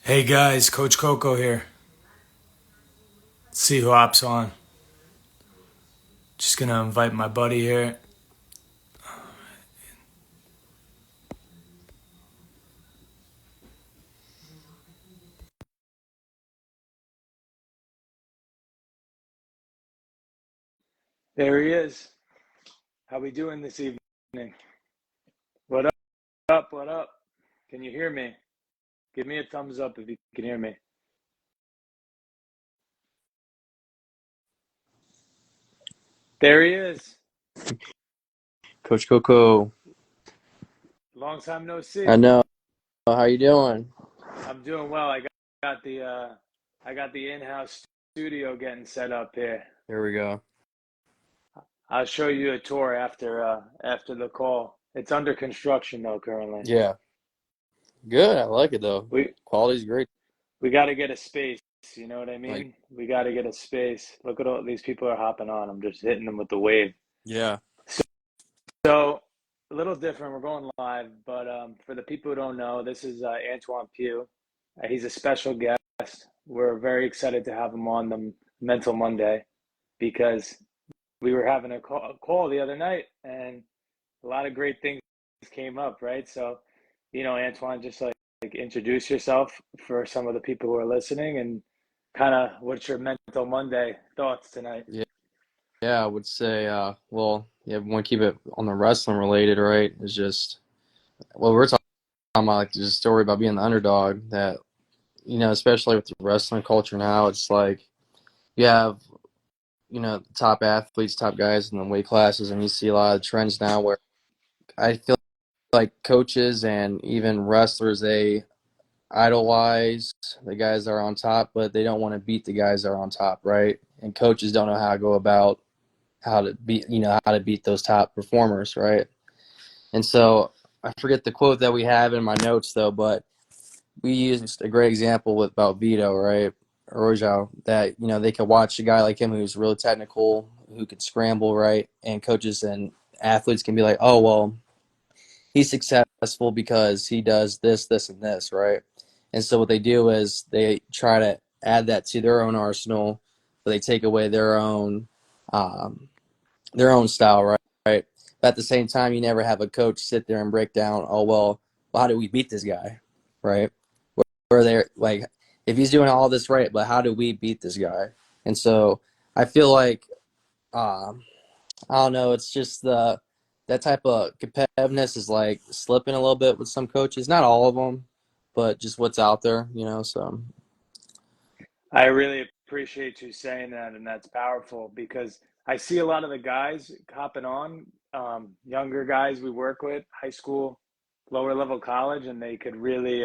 Hey guys, Coach Coco here. Let's see who hops on. Just gonna invite my buddy here. There he is. How we doing this evening? What up? What up? Can you hear me? Give me a thumbs up if you can hear me. There he is. Coach Coco, Long time no I see. know. How you doing? I'm doing well. Got the I got the in-house studio getting set up here. Here we go. I'll show you a tour after the call. It's under construction though currently. Yeah, good. I like it though. We Quality's great. we got to get a space. You know what I Like, mean? We got to get a space. Look at all these people are hopping on. I'm just hitting them with the wave. yeah. So a little different. We're going live, but for the people who don't know, this is Antwon Pugh. He's a special guest. We're very excited to have him on the Mental Monday because we were having a call the other night and a lot of great things came up, right? So, Antwon, just like introduce yourself for some of the people who are listening and kind of what's your Mental Monday thoughts tonight? Yeah, yeah. I would say, yeah, we want to keep it on the wrestling related, right? It's just, we're talking about like just a story about being the underdog that, especially with the wrestling culture now, it's like you have, top athletes, top guys in the weight classes, and you see a lot of trends now where I feel like coaches and even wrestlers, they idolize the guys that are on top, but they don't want to beat the guys that are on top, right? And coaches don't know how to go about how to beat those top performers, right? And so I forget the quote that we have in my notes though, but we used a great example with about Vito, right? Rojo, that they could watch a guy like him who's really technical, who could scramble, right? And coaches and athletes can be like, oh well, he's successful because he does this, this, and this, right? And so what they do is they try to add that to their own arsenal, but they take away um, their own style, right? Right. But at the same time, you never have a coach sit there and break down, oh well, how do we beat this guy, right? Where they're like, if he's doing all this right, but how do we beat this guy? And so I feel like um, I don't know. It's just that type of competitiveness is like slipping a little bit with some coaches. Not all of them, but just what's out there. So I really appreciate you saying that, and that's powerful because I see a lot of the guys hopping on, younger guys we work with, high school, lower level college, and they could really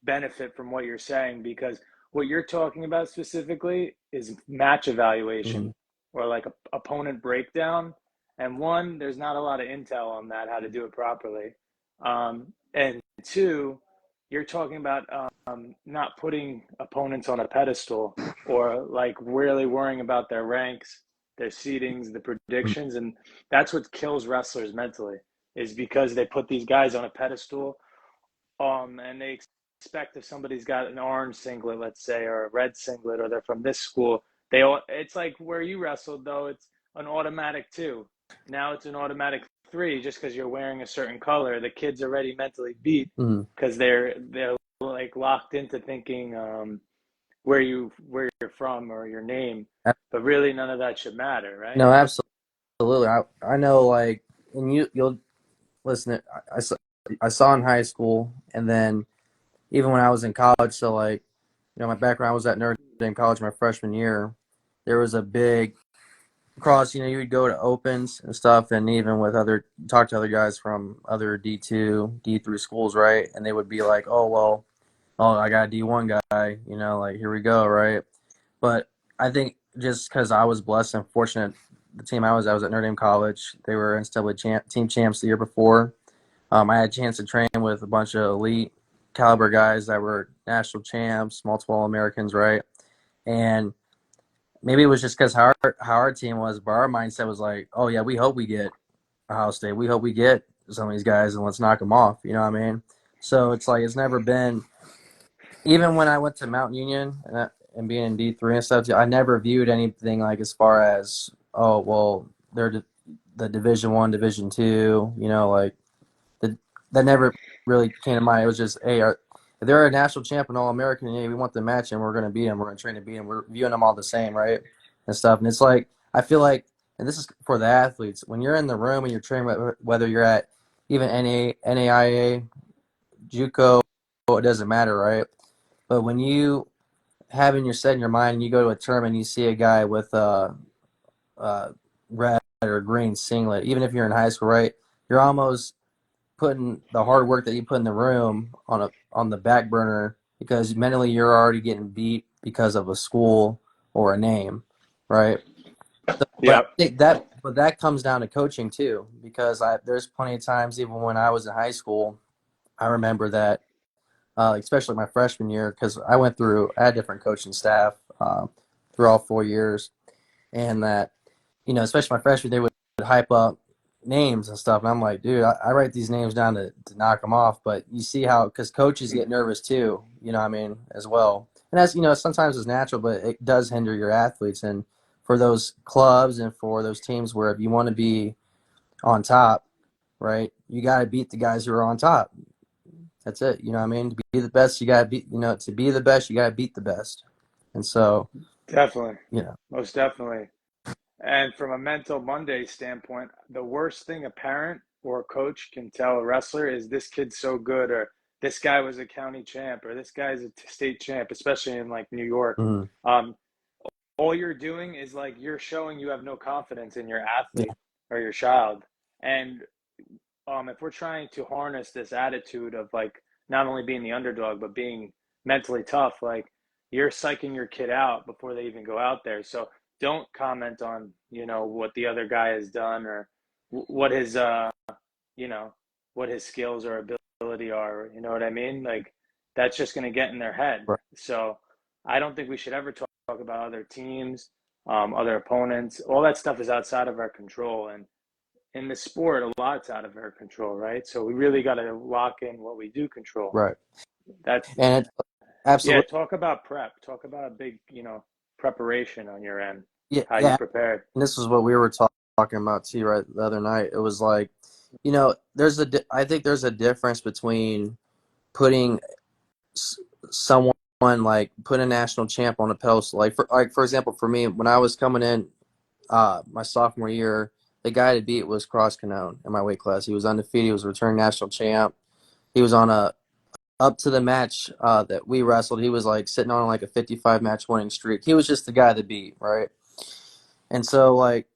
benefit from what you're saying because what you're talking about specifically is match mhm. evaluation or like a opponent breakdown. And one, there's not a lot of intel on that, how to do it properly. And two, you're talking about not putting opponents on a pedestal or like really worrying about their ranks, their seedings, the predictions, and that's what kills wrestlers mentally is because they put these guys on a pedestal, and they expect if somebody's got an orange singlet, let's say, or a red singlet, or they're from this school, it's like where you wrestled though, it's an automatic two. Now it's an automatic three just because you're wearing a certain color. The kid's already mentally beat Mhm. because they're like locked into thinking where you're from or your name, but really none of that should matter, right? No, absolutely. I know, like, and you'll listen. I saw in high school, and then even when I was in college. So like, my background was at Notre Dame College my freshman year. There was a big cross. You would go to opens and stuff, and even with talk to other guys from other D2, D3 schools, right? And they would be like, oh well, oh, I got a D1 guy, like here we go, right? But I think just because I was blessed and fortunate, the team I was at Notre Dame College, they were NCAA team champs the year before. I had a chance to train with a bunch of elite caliber guys that were national champs, multiple All-Americans, right? And maybe it was just because how our team was, but our mindset was like, oh yeah, we hope we get Ohio State. We hope we get some of these guys and let's knock them off. You know what I mean? So it's like it's never been even when I went to Mount Union and being in D3 and stuff, I never viewed anything like as far as, oh, well, they're the Division 1, Division 2, like the, that never really came to mind. It was just, hey, if they're a national champion, All-American, hey, we want the match and we're going to beat them. We're going to train to beat them. We're viewing them all the same, right? And stuff. And it's like, I feel like, and this is for the athletes, when you're in the room and you're training, whether you're at even NAIA, JUCO, it doesn't matter, right? But when you having your set in your mind and you go to a tournament and you see a guy with a red or green singlet, even if you're in high school, right? You're almost putting the hard work that you put in the room on the back burner because mentally you're already getting beat because of a school or a name, right? So, but I Yep. think that comes down to coaching too, because there's plenty of times even when I was in high school, I remember that especially my freshman year, because I had different coaching staff through all 4 years, and that, especially my freshman, they would hype up names and stuff, and I'm like, dude, I write these names down to knock them off, but you see how, because coaches get nervous too, what I mean, as well, and that's, sometimes it's natural, but it does hinder your athletes, and for those clubs and for those teams where if you want to be on top, right, you got to beat the guys who are on top. That's it. You know what I mean? To be the best, you got to beat, to be the best, you got to beat the best. And so, Definitely. you know, Most definitely. And from a mental Monday standpoint, the worst thing a parent or a coach can tell a wrestler is this kid's so good, or this guy was a county champ, or this guy's a state champ, especially in like New York. mhm, Um, all you're doing is like you're showing you have no confidence in your yeah, athlete or your child. And if we're trying to harness this attitude of like not only being the underdog but being mentally tough, like you're psyching your kid out before they even go out there. So don't comment on what the other guy has done, or what his you know what his skills or ability are. You know what I mean? Like that's just going to get in their head. right. So I don't think we should ever talk about other teams, other opponents. All that stuff is outside of our control, and in the sport, a lot's out of our control, right? So we really got to lock in what we do control. Right. That's And it, Yeah. absolutely, Talk about prep. Talk about a big, preparation on your end. yeah, How you yeah. prepared. And this is what we were talking about too, right, the other night. It was like, I think there's a difference between putting someone like put a national champ on a pedestal. Like for example, for me, when I was coming in my sophomore year, the guy to beat was Cross Canone in my weight class. He was undefeated. He was a returning national champ. He was on a up to the match that we wrestled. He was like sitting on like a 55 match winning streak. He was just the guy to beat, right? And so like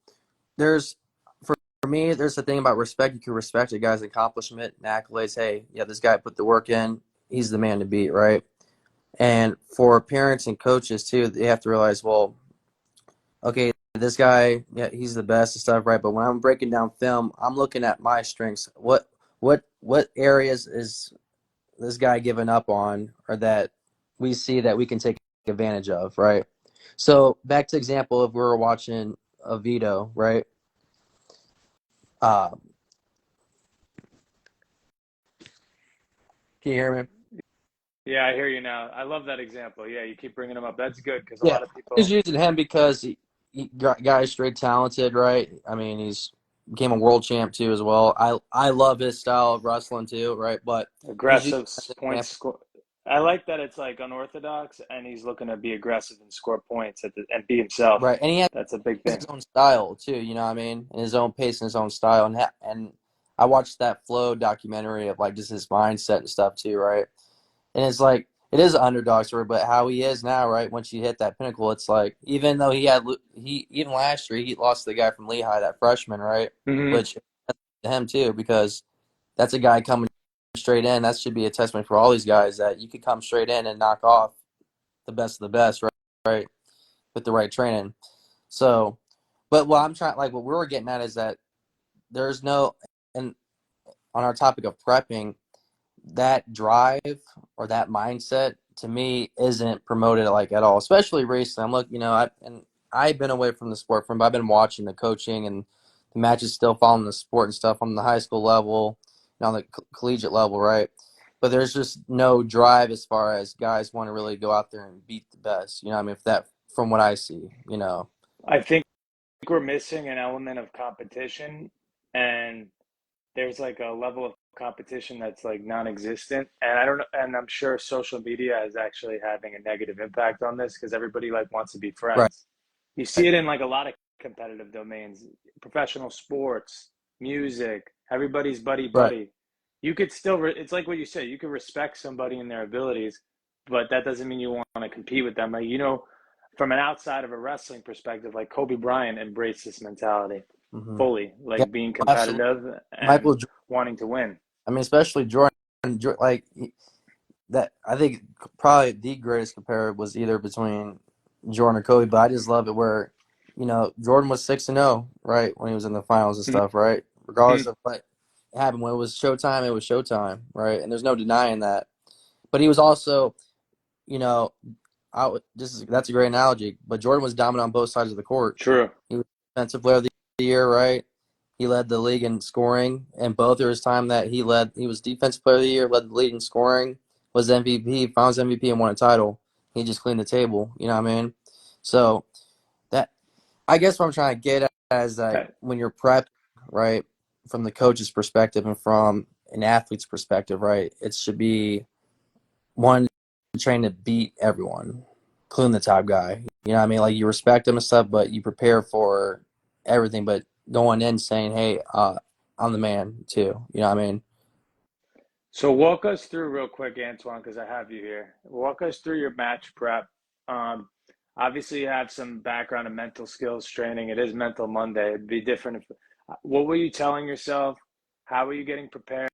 there's for me, there's the thing about respect. You can respect a guy's accomplishment and accolades. Hey, yeah, this guy put the work in. He's the man to beat, right? And for parents and coaches too, they have to realize, well, okay, this guy, yeah, he's the best and stuff, right? But when I'm breaking down film, I'm looking at my strengths. What areas is this guy giving up on, or that we see that we can take advantage of, right? So back to example, if we were watching a Vito, right? Uh, can you hear me? Yeah, I hear you now. I love that example. Yeah, you keep bringing him up. That's good because a Yeah, lot of he's people. using him because he guy's straight talented, right? I mean, he's became a world champ too as well. I love his style of wrestling too, right? But he's using Aggressive as an points example, score. I like that it's like unorthodox, and he's looking to be aggressive and score points and be himself. right? And he has That's a big his thing. own style too. You know what I mean? And his own pace and his own style. And I watched that Flow documentary of like just his mindset and stuff too, right? And it's like it is an underdog story, but how he is now, right? Once you hit that pinnacle, it's like even though he even last year he lost to the guy from Lehigh, that freshman, right? Hmm. Which to him too, because that's a guy coming straight in. That should be a testament for all these guys that you could come straight in and knock off the best of the best, right? Right, with the right training. So, but what I'm trying, like what we were getting at is that there's no, and on our topic of prepping, that drive or that mindset to me isn't promoted like at all, especially recently. I'm looking, I've been away from the sport but I've been watching the coaching and the matches, still following the sport and stuff on the high school level and on the collegiate level, right? but there's just no drive as far as guys want to really go out there and beat the best. You know what I mean? If that, from what I see, you know. I think we're missing an element of competition, and there's like a level of competition that's like non-existent. And I don't know, and I'm sure social media is actually having a negative impact on this because everybody like wants to be Right. friends. You see it in like a lot of competitive domains, professional sports, music, everybody's buddy Right. buddy. You could still it's like what you say, you could respect somebody and their abilities, but that doesn't mean you want to compete with them. Like, you know, from an outside of a wrestling perspective, like Kobe Bryant embraced this mentality Hmm. fully, Yeah, like being absolutely. competitive and Michael, wanting to win. I mean, especially Jordan, like that. I think probably the greatest compare was either between Jordan or Kobe, but I just love it where, you know, Jordan was 6-0, right, when he was in the finals and stuff, right? Regardless Mm-hmm. of what happened, when it was showtime, it was showtime, right? And there's no denying that. But he was also, you know, that's a great analogy. But Jordan was dominant on both sides of the court. True. He was defensive player of the year, right? He led the league in scoring, and both of his time that he led, he was defensive player of the year, led the league in scoring, was MVP, Finals MVP, and won a title. He just cleaned the table. You know what I mean? So that, I guess what I'm trying to get at is that when you're prepped, right, from the coach's perspective and from an athlete's perspective, right, it should be one trying to beat everyone, including the top guy. You know what I mean? Like, you respect him and stuff, but you prepare for everything. But going in saying, "Hey, I'm the man too." You know what I mean? So walk us through real quick, Antwon, because I have you here. Walk us through your match prep. Um, Obviously, you have some background in mental skills training. It is Mental Monday. It'd be different if. What were you telling yourself? How were you getting prepared?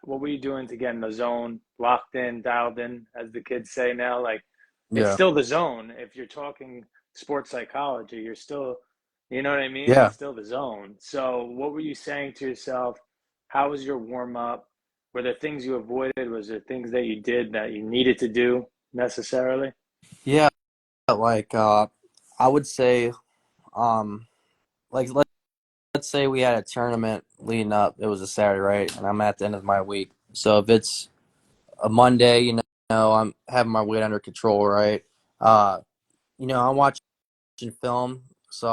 What were you doing to get in the zone, locked in, dialed in, as the kids say now? Like, it's Yeah. still the zone. If you're talking sports psychology, you're still, you know what I mean? Yeah. It's still the zone. So, what were you saying to yourself? How was your warm up? Were there things you avoided? Was there things that you did that you needed to do necessarily? Yeah. Like, I would say, um, like let's say we had a tournament leading up. It was a Saturday, right? And I'm at the end of my week. So if it's a Monday, I'm having my weight under control, right? Uh, I'm watching film, so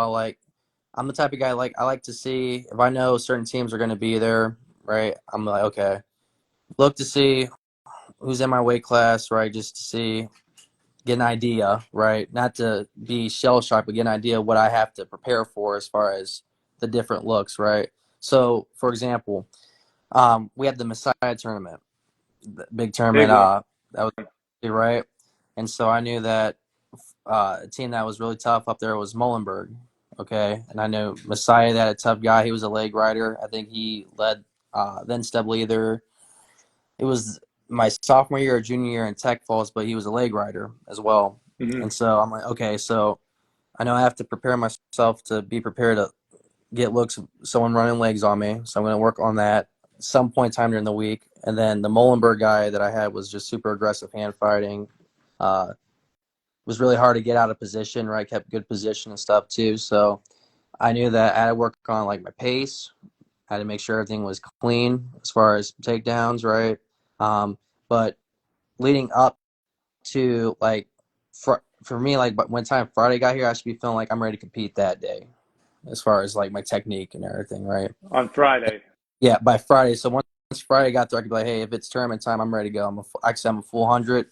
I'm the type of guy, like, I like to see if I know certain teams are going to be there, right? I'm like, okay, look to see who's in my weight class, right? Just to see, get an idea, right? Not to be shell shocked, but get an idea of what I have to prepare for as far as the different looks, right? So, for example, we had the Messiah tournament, the big Big tournament, one. that was right, and so I knew that a team that was really tough up there was Muhlenberg. Okay, and I know Messiah, that a tough guy. He was a leg rider. I think he led then Steb either. It was my sophomore year or junior year in Tech Falls, but he was a leg rider as well. Mm-hmm. And so I'm like, okay, so I know I have to prepare myself to be prepared to get looks of someone running legs on me. So I'm going to work on that some point in time during the week. And then the Muhlenberg guy that I had was just super aggressive hand fighting. Was really hard to get out of position, right? Kept good position and stuff too. So I knew that I had to work on like my pace. I had to make sure everything was clean as far as takedowns, right? But leading up to like for me, like, but when time Friday got here, I should be feeling like I'm ready to compete that day as far as like my technique and everything, right? On Friday. Yeah, by Friday. So once Friday got there, I could be like, hey, if it's tournament time, I'm ready to go. Actually, I'm a full 100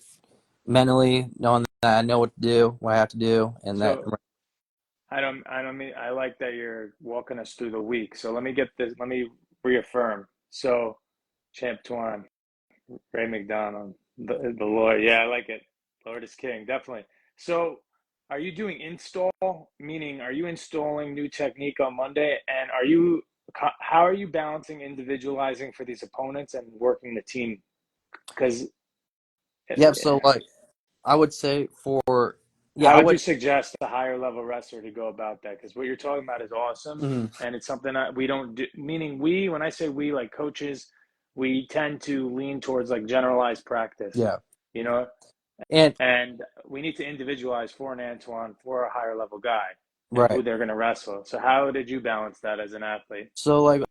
mentally, knowing that I know what to do, what I have to do, and that. So I don't mean, I like that you're walking us through the week. So let me get this. Let me reaffirm. So Champ Twan, Ray McDonald, the Lord. Yeah, I like it. Lord is King, definitely. So, are you doing install? Meaning, are you installing new technique on Monday? And how are you balancing individualizing for these opponents and working the team? Because Yeah, so like I would say for yeah, how I would you would. suggest a higher level wrestler to go about that? Because what you're talking about is awesome, Mhm. and it's something that we don't do. Meaning, when I say we, like coaches, we tend to lean towards like generalized practice, Yeah, you know, and and we need to individualize for an Antwon, for a higher level guy, and who right. they're going to wrestle. So, how did you balance that as an athlete? So like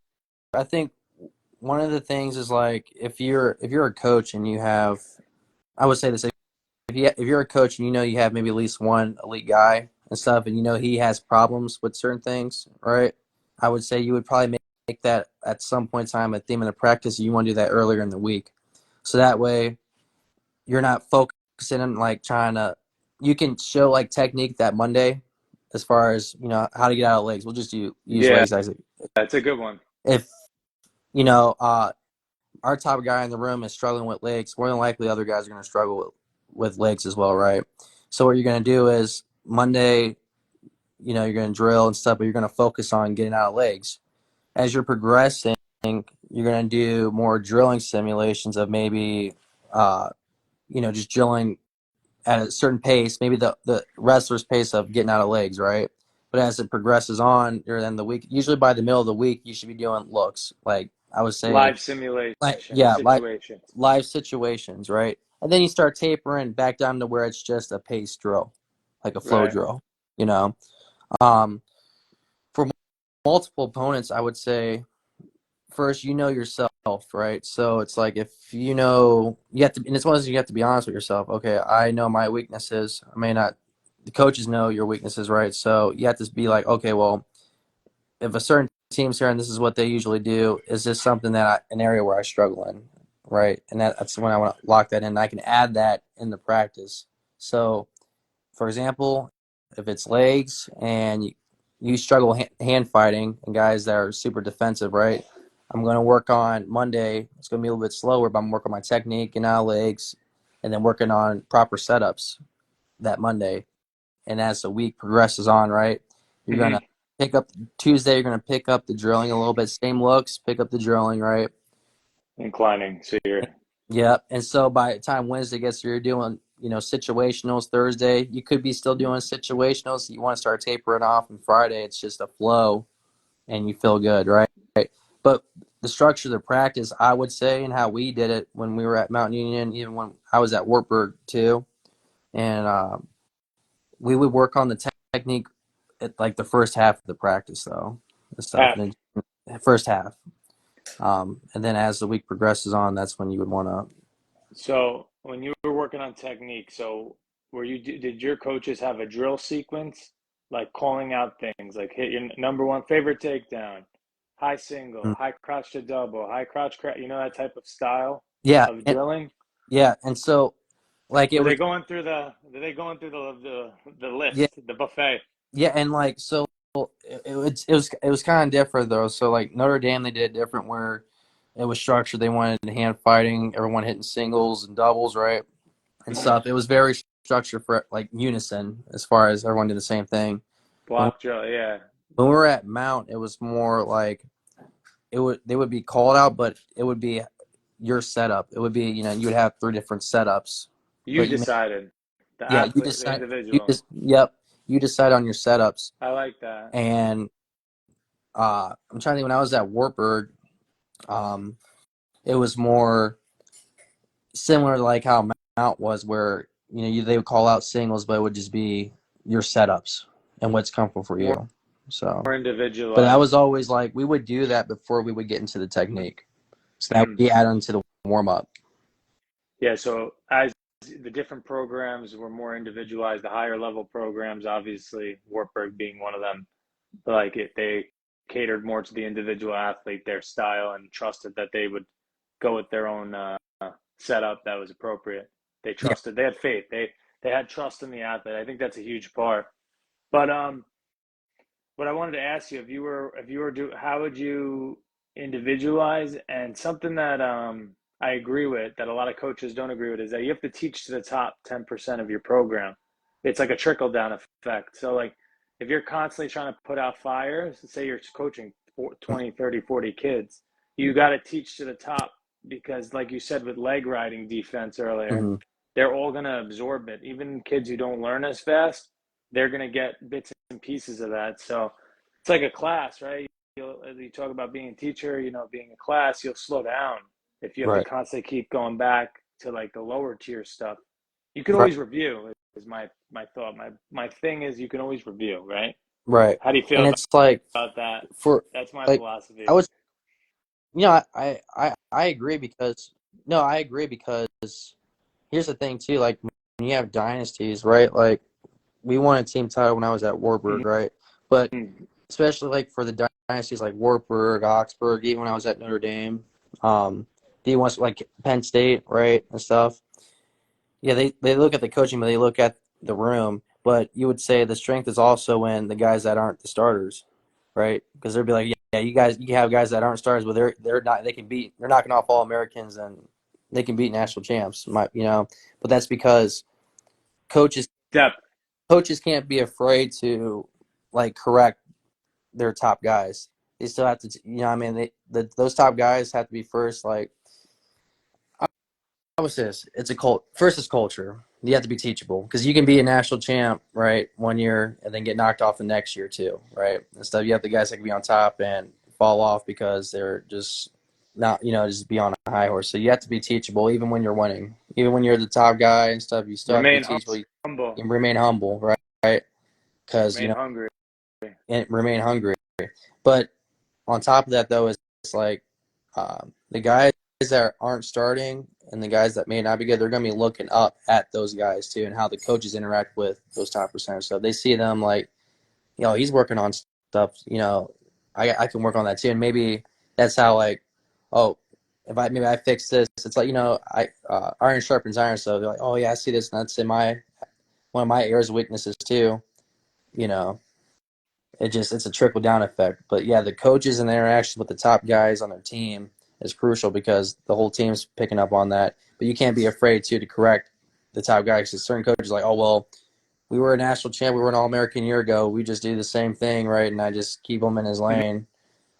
I think one of the things is like if you're a coach and you have, I would say this, if you're a coach and you know you have maybe at least one elite guy and stuff, and you know he has problems with certain things, right? I would say you would probably make that at some point in time a theme in the practice. You want to do that earlier in the week, so that way you're not focusing on like trying to. You can show like technique that Monday, as far as how to get out of legs. We'll just use Yeah, legs as that's a good one. if you know our top guy in the room is struggling with legs. More than likely, other guys are going to struggle with legs as well, right? So what you're going to do is Monday, you're going to drill and stuff, but you're going to focus on getting out of legs. As you're progressing, you're going to do more drilling simulations of maybe, just drilling at a certain pace, maybe the wrestler's pace of getting out of legs, right? But as it progresses on during the week, usually by the middle of the week, you should be doing looks. Like I would say, Live simulation yeah, situations. live situations, right? And then you start tapering back down to where it's just a pace drill, like a flow Right. drill, you know. Um, for multiple opponents, I would say first yourself, right? So it's like if you have to, and it's one of those you have to be honest with yourself. Okay, I know my weaknesses. I may not. The coaches know your weaknesses, right? So you have to be like, okay, well, if a certain team's here and this is what they usually do, is this something an area where I struggle in, right? And that's when I want to lock that in. I can add that in the practice. So, for example, if it's legs and you struggle hand fighting and guys that are super defensive, right? I'm going to work on Monday. It's going to be a little bit slower, but I'm working on my technique and now legs, and then working on proper setups that Monday. And as the week progresses on, right, you're going to Hmm. pick up Tuesday, you're going to pick up the drilling a little bit. Same looks, pick up the drilling, right? Inclining. So you're Yeah. And so by the time Wednesday gets here, you're doing, situationals. Thursday, you could be still doing situationals. You want to start tapering off. And Friday, it's just a flow and you feel good, right? But the structure of the practice, I would say, and how we did it when we were at Mountain Union, even when I was at Wartburg too, and we would work on the technique at like the first half of the practice, though, and stuff, half. and then first half. And then as the week progresses on, that's when you would want to. So when you were working on technique, so did your coaches have a drill sequence, like calling out things, like hit your number one favorite takedown, high single, high crouch to double, high crouch, that type of style Yeah, of and drilling? yeah, and so like it Were was, they going through the yeah, list, the buffet? yeah, and like so it was kind of different though. So like Notre Dame, they did it different where it was structured. They wanted hand fighting, everyone hitting singles and doubles, right, and stuff. It was very structured for like unison as far as everyone did the same thing. And Block drill, yeah. when we were at Mount, it was more like they would be called out, but it would be your setup. It would be you would have three different setups, You but decided, the yeah, you athlete, the decide. individual. Yep, you decide on your setups. I like that. And I'm trying to think, when I was at Wartburg, um, it was more similar to like how Mount was, where they would call out singles, but it would just be your setups and what's comfortable for More you. So, but that was individualized. always like we would do that before we would get into the technique, so that would Mm. be added into the warm up. Yeah, so as the different programs were more individualized, the higher level programs, obviously, Wartburg being one of them, like they catered more to the individual athlete, their style, and trusted that they would go with their own setup that was appropriate. They Yeah. trusted, they had faith, they had trust in the athlete. I think that's a huge part. But what I wanted to ask you, how would you individualize? And something that I agree with, that a lot of coaches don't agree with, is that you have to teach to the top 10% of your program. It's like a trickle down effect. So like if you're constantly trying to put out fires, say you're coaching 20, 30, 40 kids, you got to teach to the top, because like you said with leg riding defense earlier, Mm-hmm. they're all going to absorb it. Even kids who don't learn as fast, they're going to get bits and pieces of that. So it's like a class, right? You talk about being a teacher, being a class, you'll slow down if you have to Right. constantly keep going back to like the lower tier stuff. You can Right. always review, is my thought. My thing is you can always review, right? Right. How do you feel And it's like about that? for That's my like I philosophy. was You know, I agree because no, I agree because here's the thing too. Like when you have dynasties, right? Like we won a team title when I was at Warburg, right? But Mhm. especially like for the dynasties like Wartburg, Oxford, even when I was at Notre Dame, the ones like Penn State, right, and stuff. Yeah, they look at the coaching, but they look at the room. But you would say the strength is also in the guys that aren't the starters, right? Because they'd be like, yeah, you have guys that aren't starters, but they're not they're knocking off All-Americans and they can beat national champs, But that's because coaches Depth. coaches can't be afraid to like correct their top guys. They still have to, I mean, those top guys have to be first. Like, I would say this: it's a cult. First, it's culture. You have to be teachable because you can be a national champ, right, 1 year and then get knocked off the next year too, right? Instead, you have the guys that can be on top and fall off because they're just not, just be on a high horse. So you have to be teachable even when you're winning, even when you're the top guy and stuff. You still have to be Remain teachable. You humble. can remain humble, right? Right? Because Remain hungry. and remain hungry. But on top of that, though, is it's like the guys that aren't starting and the guys that may not be good, they're going to be looking up at those guys too and how the coaches interact with those top percenters. So they see them like, he's working on stuff. I can work on that too, and maybe that's how like, oh, if I fix this, it's like I iron sharpens iron. So they're like, oh yeah, I see this, and that's in my one of my areas of weaknesses too. You know, it's a trickle down effect. But yeah, the coaches and the interaction with the top guys on their team is crucial because the whole team's picking up on that. But you can't be afraid to correct the top guys. Because certain coaches are like, oh well, we were a national champ, we were an All-American a year ago. We just do the same thing, right? And I just keep him in his lane.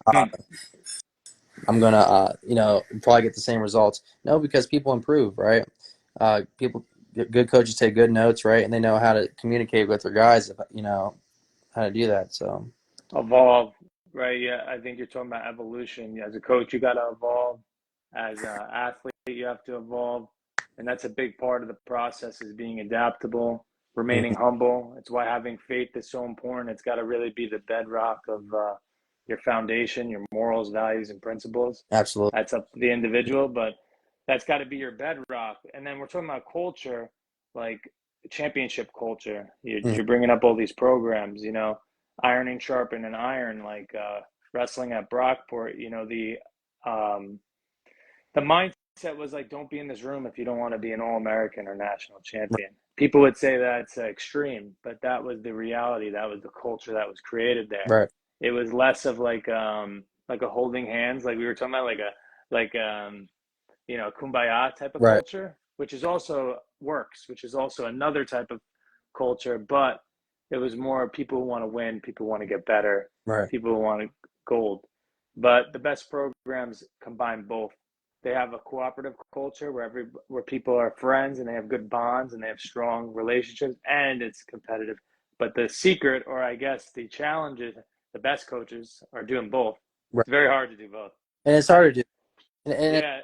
Uh, Mhm. I'm gonna, probably get the same results. No, because people improve, right? People, good coaches take good notes, right? And they know how to communicate with their guys, how to do that. So. Evolve, right? Yeah, I think you're talking about evolution. As a coach, you got to evolve. As an athlete, you have to evolve, and that's a big part of the process is being adaptable, remaining Mhm. humble. It's why having faith is so important. It's got to really be the bedrock of your foundation, your morals, values, and principles. Absolutely. That's up to the individual, but that's got to be your bedrock. And then we're talking about culture, like championship culture. Mhm. You're bringing up all these programs, ironing sharpen and iron, like wrestling at Brockport. Um, the mindset was like, don't be in this room if you don't want to be an All-American or national champion. People would say that's extreme, but that was the reality. That was the culture that was created there. Right. It was less of like a holding hands, like we were talking about, like kumbaya type of Right. culture, which is also works, which is also another type of culture, but it was more people who want to win, people who want to get better, Right. people who want gold. But the best programs combine both. They have a cooperative culture where people are friends and they have good bonds and they have strong relationships and it's competitive. But the secret, or I guess the challenge is the best coaches are doing both. Right. It's very hard to do both. And it's hard to do, and Yeah,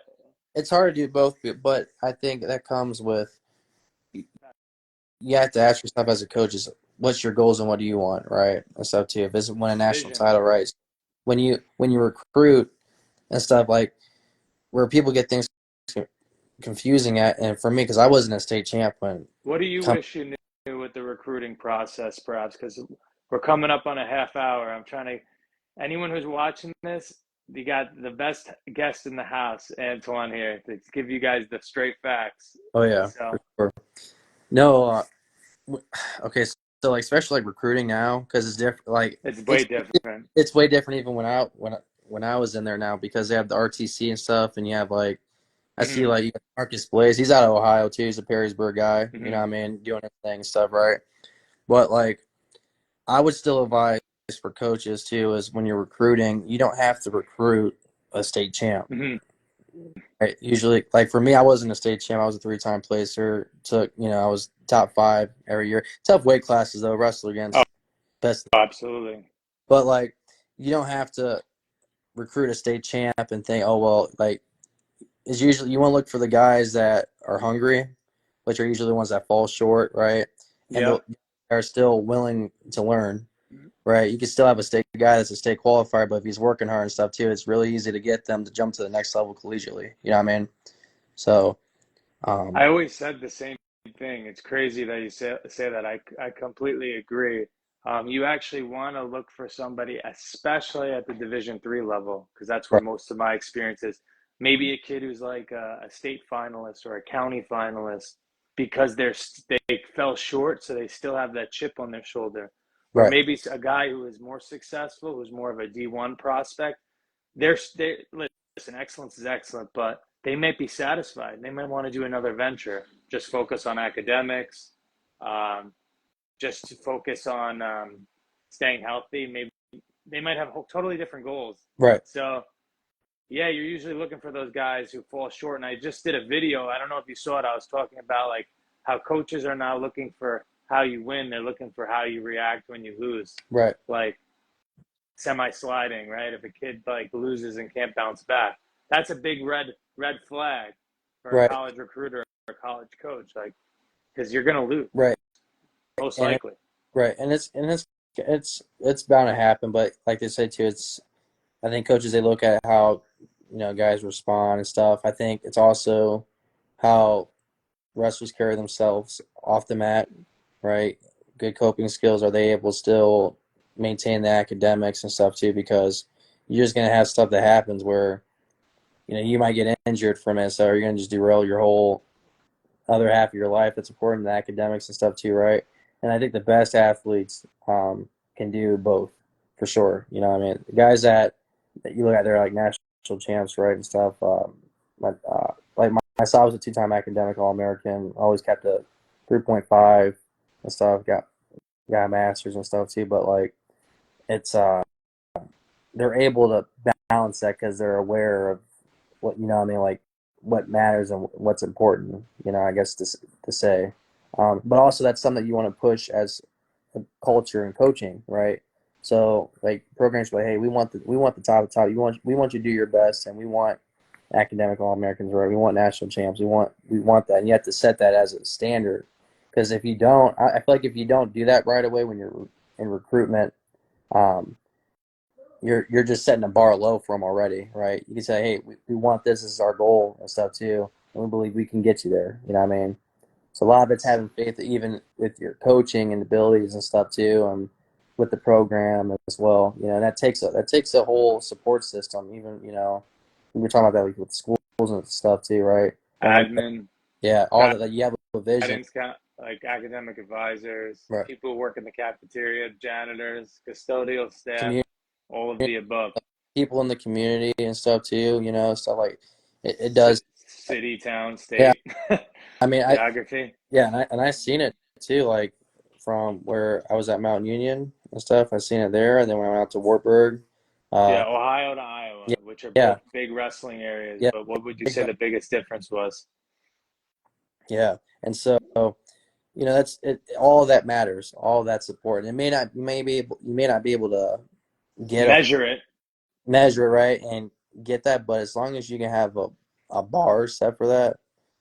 it's hard to do both. But I think that comes with you have to ask yourself as a coach is what's your goals and what do you want, right? And stuff too. If it's win a national vision. title, right? When you recruit and stuff like where people get things confusing at, and for me, because I wasn't a state champ when What do you come. wish you knew with the recruiting process, perhaps? Because we're coming up on a half hour. I'm trying to, anyone who's watching this, you got the best guest in the house, Antoine, here to give you guys the straight facts. Oh yeah, for So sure. No, okay, so like especially like recruiting now because it's different. Like it's way different. it's way different even when I was in there now because they have the RTC and stuff, and you have like I see Hmm. like you got Marcus Blaze. He's out of Ohio too. He's a Perrysburg guy. You know Hmm. what I mean, doing his thing and stuff, right? But like I would still advise for coaches too is when you're recruiting, you don't have to recruit a state champ. Hmm. Right? Usually, like for me, I wasn't a state champ. I was a three-time placer. I was top five every year. Tough weight classes though. Wrestle Oh, against best, absolutely. but like you don't have to recruit a state champ and think, oh well, like is usually you want to look for the guys that are hungry, which are usually the ones that fall short, right? And Yep. are still willing to learn. right? You can still have a state guy that's a state qualifier, but if he's working hard and stuff too, it's really easy to get them to jump to the next level collegiately. You know what I mean? So, I um, always said the same thing. It's crazy that you say that. I completely agree. You actually want to look for somebody, especially at the Division 3 level, because that's where right, most of my experience is. Maybe a kid who's like a state finalist or a county finalist, because they fell short, so they still have that chip on their shoulder. Or right, maybe a guy who is more successful, who's more of a D1 prospect. They listen. Excellence is excellent, but they might be satisfied. They might want to do another venture, just focus on academics, um, just to focus on staying healthy. Maybe they might have totally different goals. right. So, yeah, you're usually looking for those guys who fall short. And I just did a video. I don't know if you saw it. I was talking about like how coaches are now looking for how you win. They're looking for how you react when you lose. Right. Like semi-sliding, right? If a kid like loses and can't bounce back, that's a big red flag for a Right. college recruiter or a college coach, like because you're gonna lose Right. most And likely. right. And it's bound to happen, but like they say too, it's I think coaches they look at how, guys respond and stuff. I think it's also how wrestlers carry themselves off the mat, right? Good coping skills. Are they able to still maintain the academics and stuff too? Because you're just gonna have stuff that happens where, you might get injured from it, so you're gonna just derail your whole other half of your life that's important to academics and stuff too, right? And I think the best athletes can do both for sure. You know, what I mean, the guys that you look at, they're like national champs, right, and stuff. Like myself, I was a two-time academic All-American. Always kept a 3.5 and stuff. Got a master's and stuff too. But like, it's they're able to balance that because they're aware of what you know. What I mean, like what matters and what's important. I guess to say, but also that's something that you want to push as a culture and coaching, right? So like programs like, hey, we want the top of the top. We want you to do your best, and we want academic All Americans, right? We want national champs. We want that, and you have to set that as a standard. Because if you don't, I feel like if you don't do that right away when you're in recruitment, um, you're just setting a bar low for them already, right? You can say, hey, we want this as our goal and stuff too, and we believe we can get you there. You know what I mean? So a lot of it's having faith, even with your coaching and abilities and stuff too, and with the program as well. And that takes a whole support system. Even we were talking about that like, with schools and stuff too, right? And Admin, yeah, all that you have a vision, guidance, like academic advisors, right? people who work in the cafeteria, janitors, custodial staff, Community, all of the above. people in the community and stuff too. Stuff like it does. City, town, Yeah, state, I mean, geography. I seen it too, like from where I was at Mount Union and stuff. I seen it there, and then when I went out to Wartburg, Yeah, uh, Ohio to Iowa, yeah, which are yeah, both big wrestling areas. yeah, But what would you big say time. the biggest difference was? Yeah, and so that's it. All of that matters. All of that's important. It may not, you may not be able to get a Measure it. measure it right and get that, but as long as you can have a bar set for that,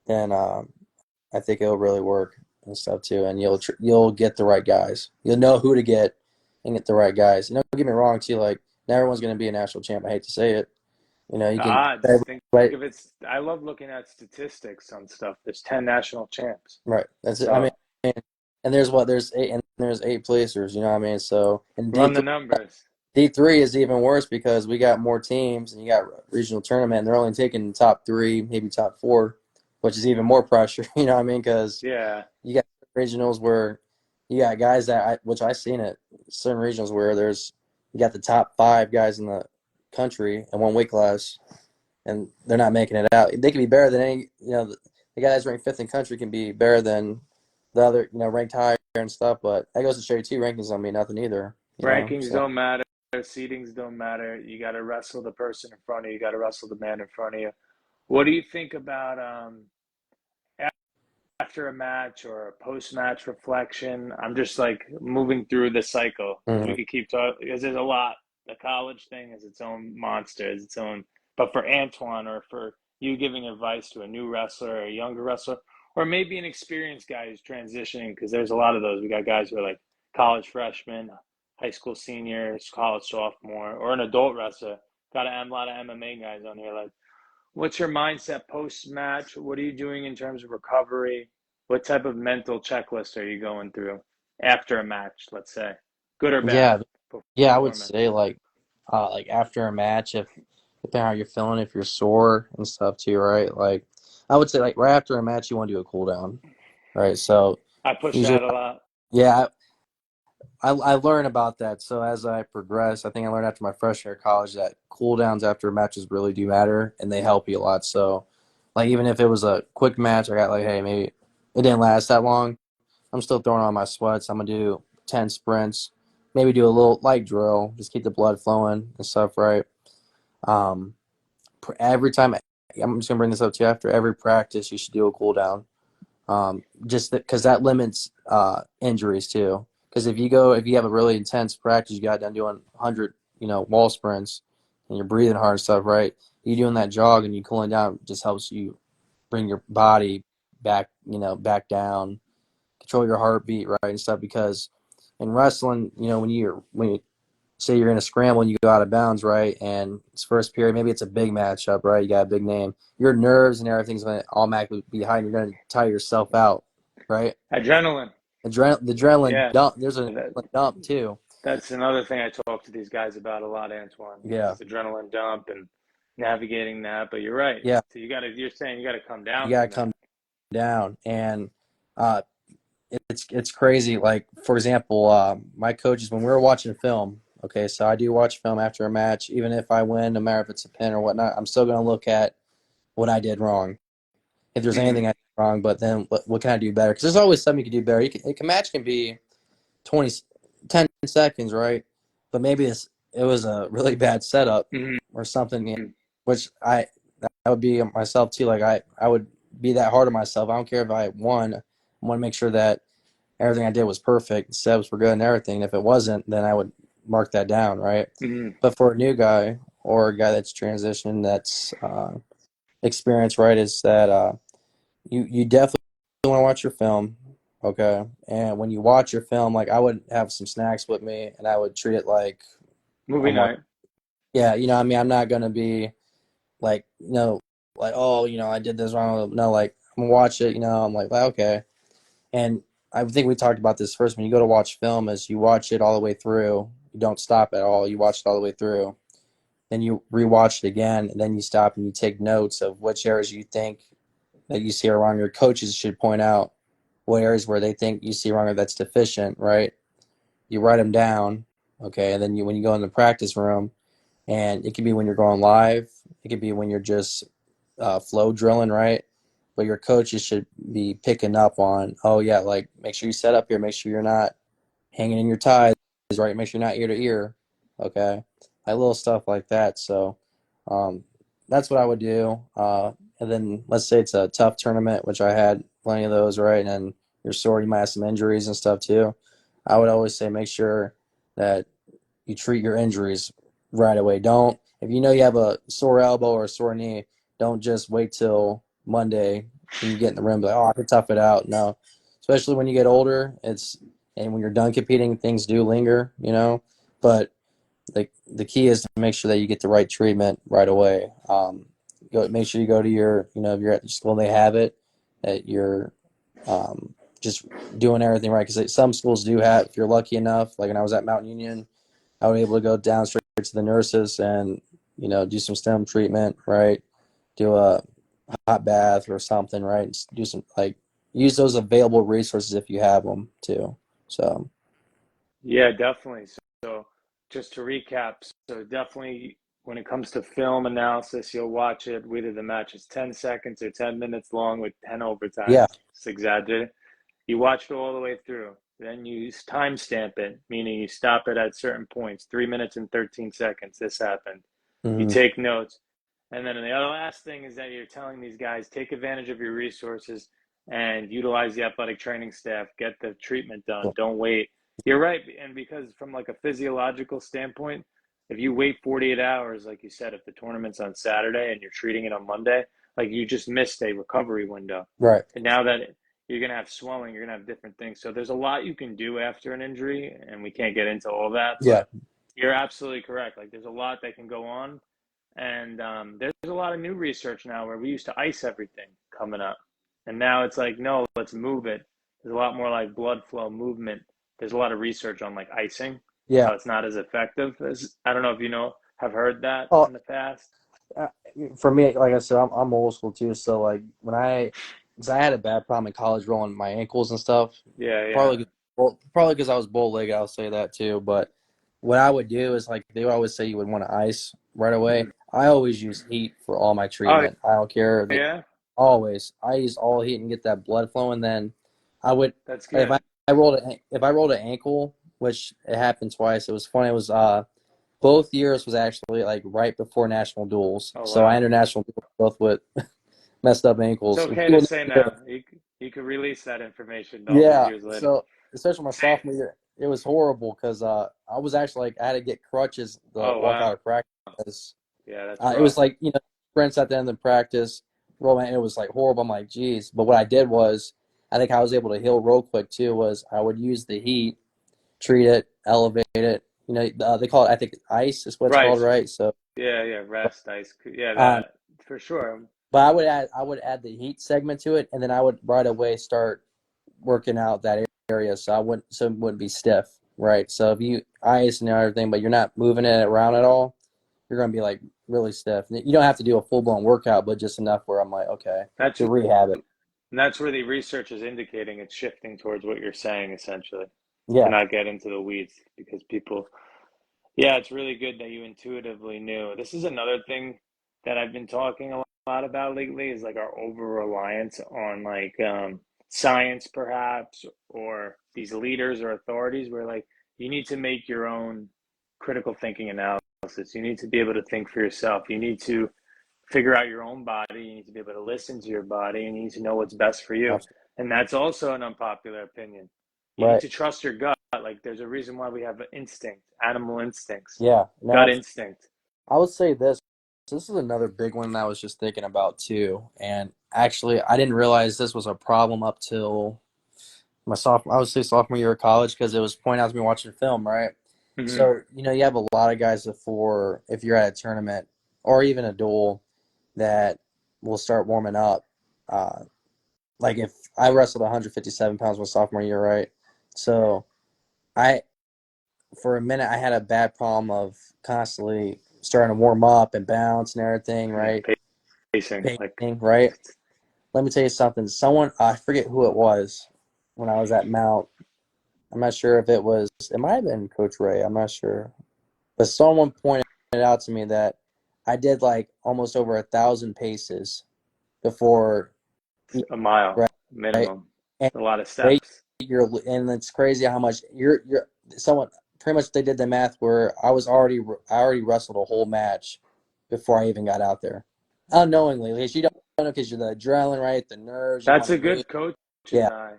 then I think it'll really work and stuff too. And you'll get the right guys. You'll know who to get and get the right guys. Don't get me wrong too. Like not everyone's going to be a national champ. I hate to say it. You The can, odds. Think but of it. I love looking at statistics on stuff. There's 10 national champs. right. That's it. I mean, So and there's eight placers. You know what I mean? So and run the numbers. D3 is even worse because we got more teams and you got regional tournament. And they're only taking top three, maybe top four, which is even more pressure. You know what I mean? Because Yeah. you got regionals where you got guys which I seen it, certain regionals where you got the top five guys in the country in one weight class, and they're not making it out. They can be better than the guy that's ranked fifth in country can be better than the other, ranked higher and stuff. But that goes to show you too, rankings don't mean nothing either. Rankings So don't matter. Seedings don't matter. You got to wrestle the person in front of you. You got to wrestle the man in front of you. What do you think about after a match or a post-match reflection? I'm just like moving through the cycle. We mhm. could keep talking because there's a lot. The college thing is its own monster, is its own. But for Antwon or for you giving advice to a new wrestler or a younger wrestler, or maybe an experienced guy who's transitioning, because there's a lot of those. We got guys who are like college freshmen, high school senior, college sophomore, or an adult wrestler. Got a lot of MMA guys on here. Like, what's your mindset post match? What are you doing in terms of recovery? What type of mental checklist are you going through after a match, let's say, good or bad Yeah, yeah, I would performance? say like after a match, if depending on how you're feeling, if you're sore and stuff too, right? Like I would say like right after a match, you want to do a cool down, right? So I push usually, that a lot. yeah, I learned about that. So as I progress, I think I learned after my freshman year of college that cool downs after matches really do matter and they help you a lot. So like even if it was a quick match, I got like, hey, maybe it didn't last that long. I'm still throwing on my sweats. I'm gonna do 10 sprints, maybe do a little light drill, just keep the blood flowing and stuff, right? Um, every time I'm just gonna bring this up to you after every practice, you should do a cool down. Just because that limits injuries too. Because if you have a really intense practice, you got done doing 100, wall sprints, and you're breathing hard and stuff, right? You doing that jog and you cooling down just helps you bring your body back, back down, control your heartbeat, right, and stuff. Because in wrestling, when you say you're in a scramble and you go out of bounds, right, and it's first period, maybe it's a big matchup, right? You got a big name. Your nerves and everything's going to automatically be high, and you're going to tire yourself out, right? Adrenaline. The adrenaline Yeah. dump. There's an That, adrenaline dump too. that's another thing I talk to these guys about a lot, Antoine, Yeah, is adrenaline dump and navigating that. But you're right. yeah. So you're saying you gotta come You down got to from that. come down, and uh, it's crazy. Like for example, my coaches when we were watching film. Okay, so I do watch film after a match, even if I win, no matter if it's a pin or whatnot. I'm still going to look at what I did wrong if there's Mm-hmm. anything I did wrong, but then what can I do better? Because there's always something you can do better. A match can be 20, 10 seconds, right? But maybe it was a really bad setup or something, Mm-hmm. which that would be myself too. Like I would be that hard on myself. I don't care if I won. I want to make sure that everything I did was perfect, steps were good and everything. If it wasn't, then I would mark that down, right? Mm-hmm. But for a new guy or a guy that's transitioned, that's experienced, right, is that you definitely want to watch your film, okay? And when you watch your film, like I would have some snacks with me, and I would treat it like Movie I'm watching. night. Yeah, I mean, I'm not gonna be like, like oh, I did this wrong. No, like I'm gonna watch it. I'm like, well, okay. And I think we talked about this first. When you go to watch film, is you watch it all the way through. You don't stop at all. You watch it all the way through. Then you rewatch it again, and then you stop and you take notes of which areas you think that you see are wrong. Your coaches should point out what areas where they think you see wrong or that's deficient, right? You write them down, okay, and then when you go in the practice room, and it could be when you're going live, it could be when you're just flow drilling, right? But your coaches should be picking up on, oh yeah, like make sure you set up here, make sure you're not hanging in your ties, right? Make sure you're not ear to ear, okay? Like little stuff like that. So um, that's what I would do. And then let's say it's a tough tournament, which I had plenty of those, right? And then you're sore, you might have some injuries and stuff too. I would always say make sure that you treat your injuries right away. Don't, if you know you have a sore elbow or a sore knee, don't just wait till Monday when you get in the room, be like, oh, I can tough it out. No, especially when you get older, and when you're done competing, things do linger. But the key is to make sure that you get the right treatment right away. Make sure you go to if you're at the school and they have it, that you're just doing everything right. Because some schools do have, if you're lucky enough, like when I was at Mount Union, I was able to go down straight to the nurses and do some stem treatment, right? Do a hot bath or something, right? Do some like use those available resources if you have them too. So Yeah, definitely. So just to recap, so definitely when it comes to film analysis, you'll watch it whether the match is 10 seconds or 10 minutes long with 10 yeah, overtimes. It's exaggerated. You watch it all the way through. Then you timestamp it, meaning you stop it at certain points, 3 minutes and 13 seconds. This happened. You hmm take notes. And then the other last thing is that you're telling these guys take advantage of your resources and utilize the athletic training staff. Get the treatment done. Don't wait. You're right. And because from like a physiological standpoint, if you wait 48 hours, like you said, if the tournament's on Saturday and you're treating it on Monday, like you just missed a recovery window. right, And now that you're going to have swelling, you're going to have different things. So there's a lot you can do after an injury, and we can't get into all that, Yeah. but you're absolutely correct. Like there's a lot that can go on. And there's a lot of new research now where we used to ice everything coming up. And now it's like, no, let's move it. There's a lot more like blood flow movement. There's a lot of research on like icing, Yeah. how it's not as effective as, I don't know if you know, have heard that Oh, in the past. uh, for me, like I said, I'm old school too. So like because I had a bad problem in college rolling my ankles and stuff. Yeah, yeah. Probably because I was bow legged. I'll say that too. But what I would do is like they would always say you would want to ice right away. Mhm. I always use heat for all my Oh, treatment. I don't care. yeah, Always, I use all heat and get that blood flowing. Then I would that's if good. I rolled an ankle, which it happened twice. It was funny. It was both years was actually like right before national duels. Oh, So I wow. entered national duels both with messed up It's ankles. And okay to people say never now. You could release that information all these Yeah, years later. so especially my sophomore year, it was horrible because I was actually like I had to get crutches to Oh, walk out wow. of practice. Yeah, that's It was rough. like sprints at the end of the practice, rolling. It was like horrible. I'm like, geez. But what I did was, I think I was able to heal real quick too. Was I would use the heat, treat it, elevate it. They call it. I think ice is what it's Right. called, right? So, Yeah, yeah. Rest, ice. Yeah, um, that for sure. but I would add the heat segment to it, and then I would right away start working out that area, so it wouldn't be stiff, right? So if you ice and everything, but you're not moving it around at all, you're gonna be like really stiff. You don't have to do a full blown workout, but just enough where I'm like, okay, That's to rehab it. And that's where the research is indicating it's shifting towards what you're saying, essentially, to Yeah, not get into the weeds because people, yeah, it's really good that you intuitively knew. This is another thing that I've been talking a lot about lately is like our over reliance on like science, perhaps, or these leaders or authorities where like you need to make your own critical thinking analysis. You need to be able to think for yourself. You need to figure out your own body. You need to be able to listen to your body and you need to know what's best for you. absolutely. And that's also an unpopular opinion. You need Right. to trust your gut. Like there's a reason why we have instinct, animal instincts, Yeah. No, gut instinct. I would say this. This is another big one that I was just thinking about too. And actually, I didn't realize this was a problem up till I would say sophomore year of college because it was pointed out to me watching film, right? Mm-hmm. So, you have a lot of guys before, if you're at a tournament or even a duel, that will start warming up. Uh, like if I wrestled 157 pounds my sophomore year, right? So I, for a minute, I had a bad problem of constantly starting to warm up and bounce and everything, Yeah, right? pacing. Like Pacing, right? Let me tell you something. I forget who it was when I was at Mount. I'm not sure if it might have been Coach Ray. I'm not sure. But someone pointed out to me that I did like almost over 1,000 paces before, a mile right? minimum. And A lot of right, steps. and it's crazy how much you're someone pretty much they did the math where I already wrestled a whole match before I even got out there, unknowingly. Because you don't know because you're the adrenaline, right? The nerves, you That's want to a move. good coach's Yeah, eye.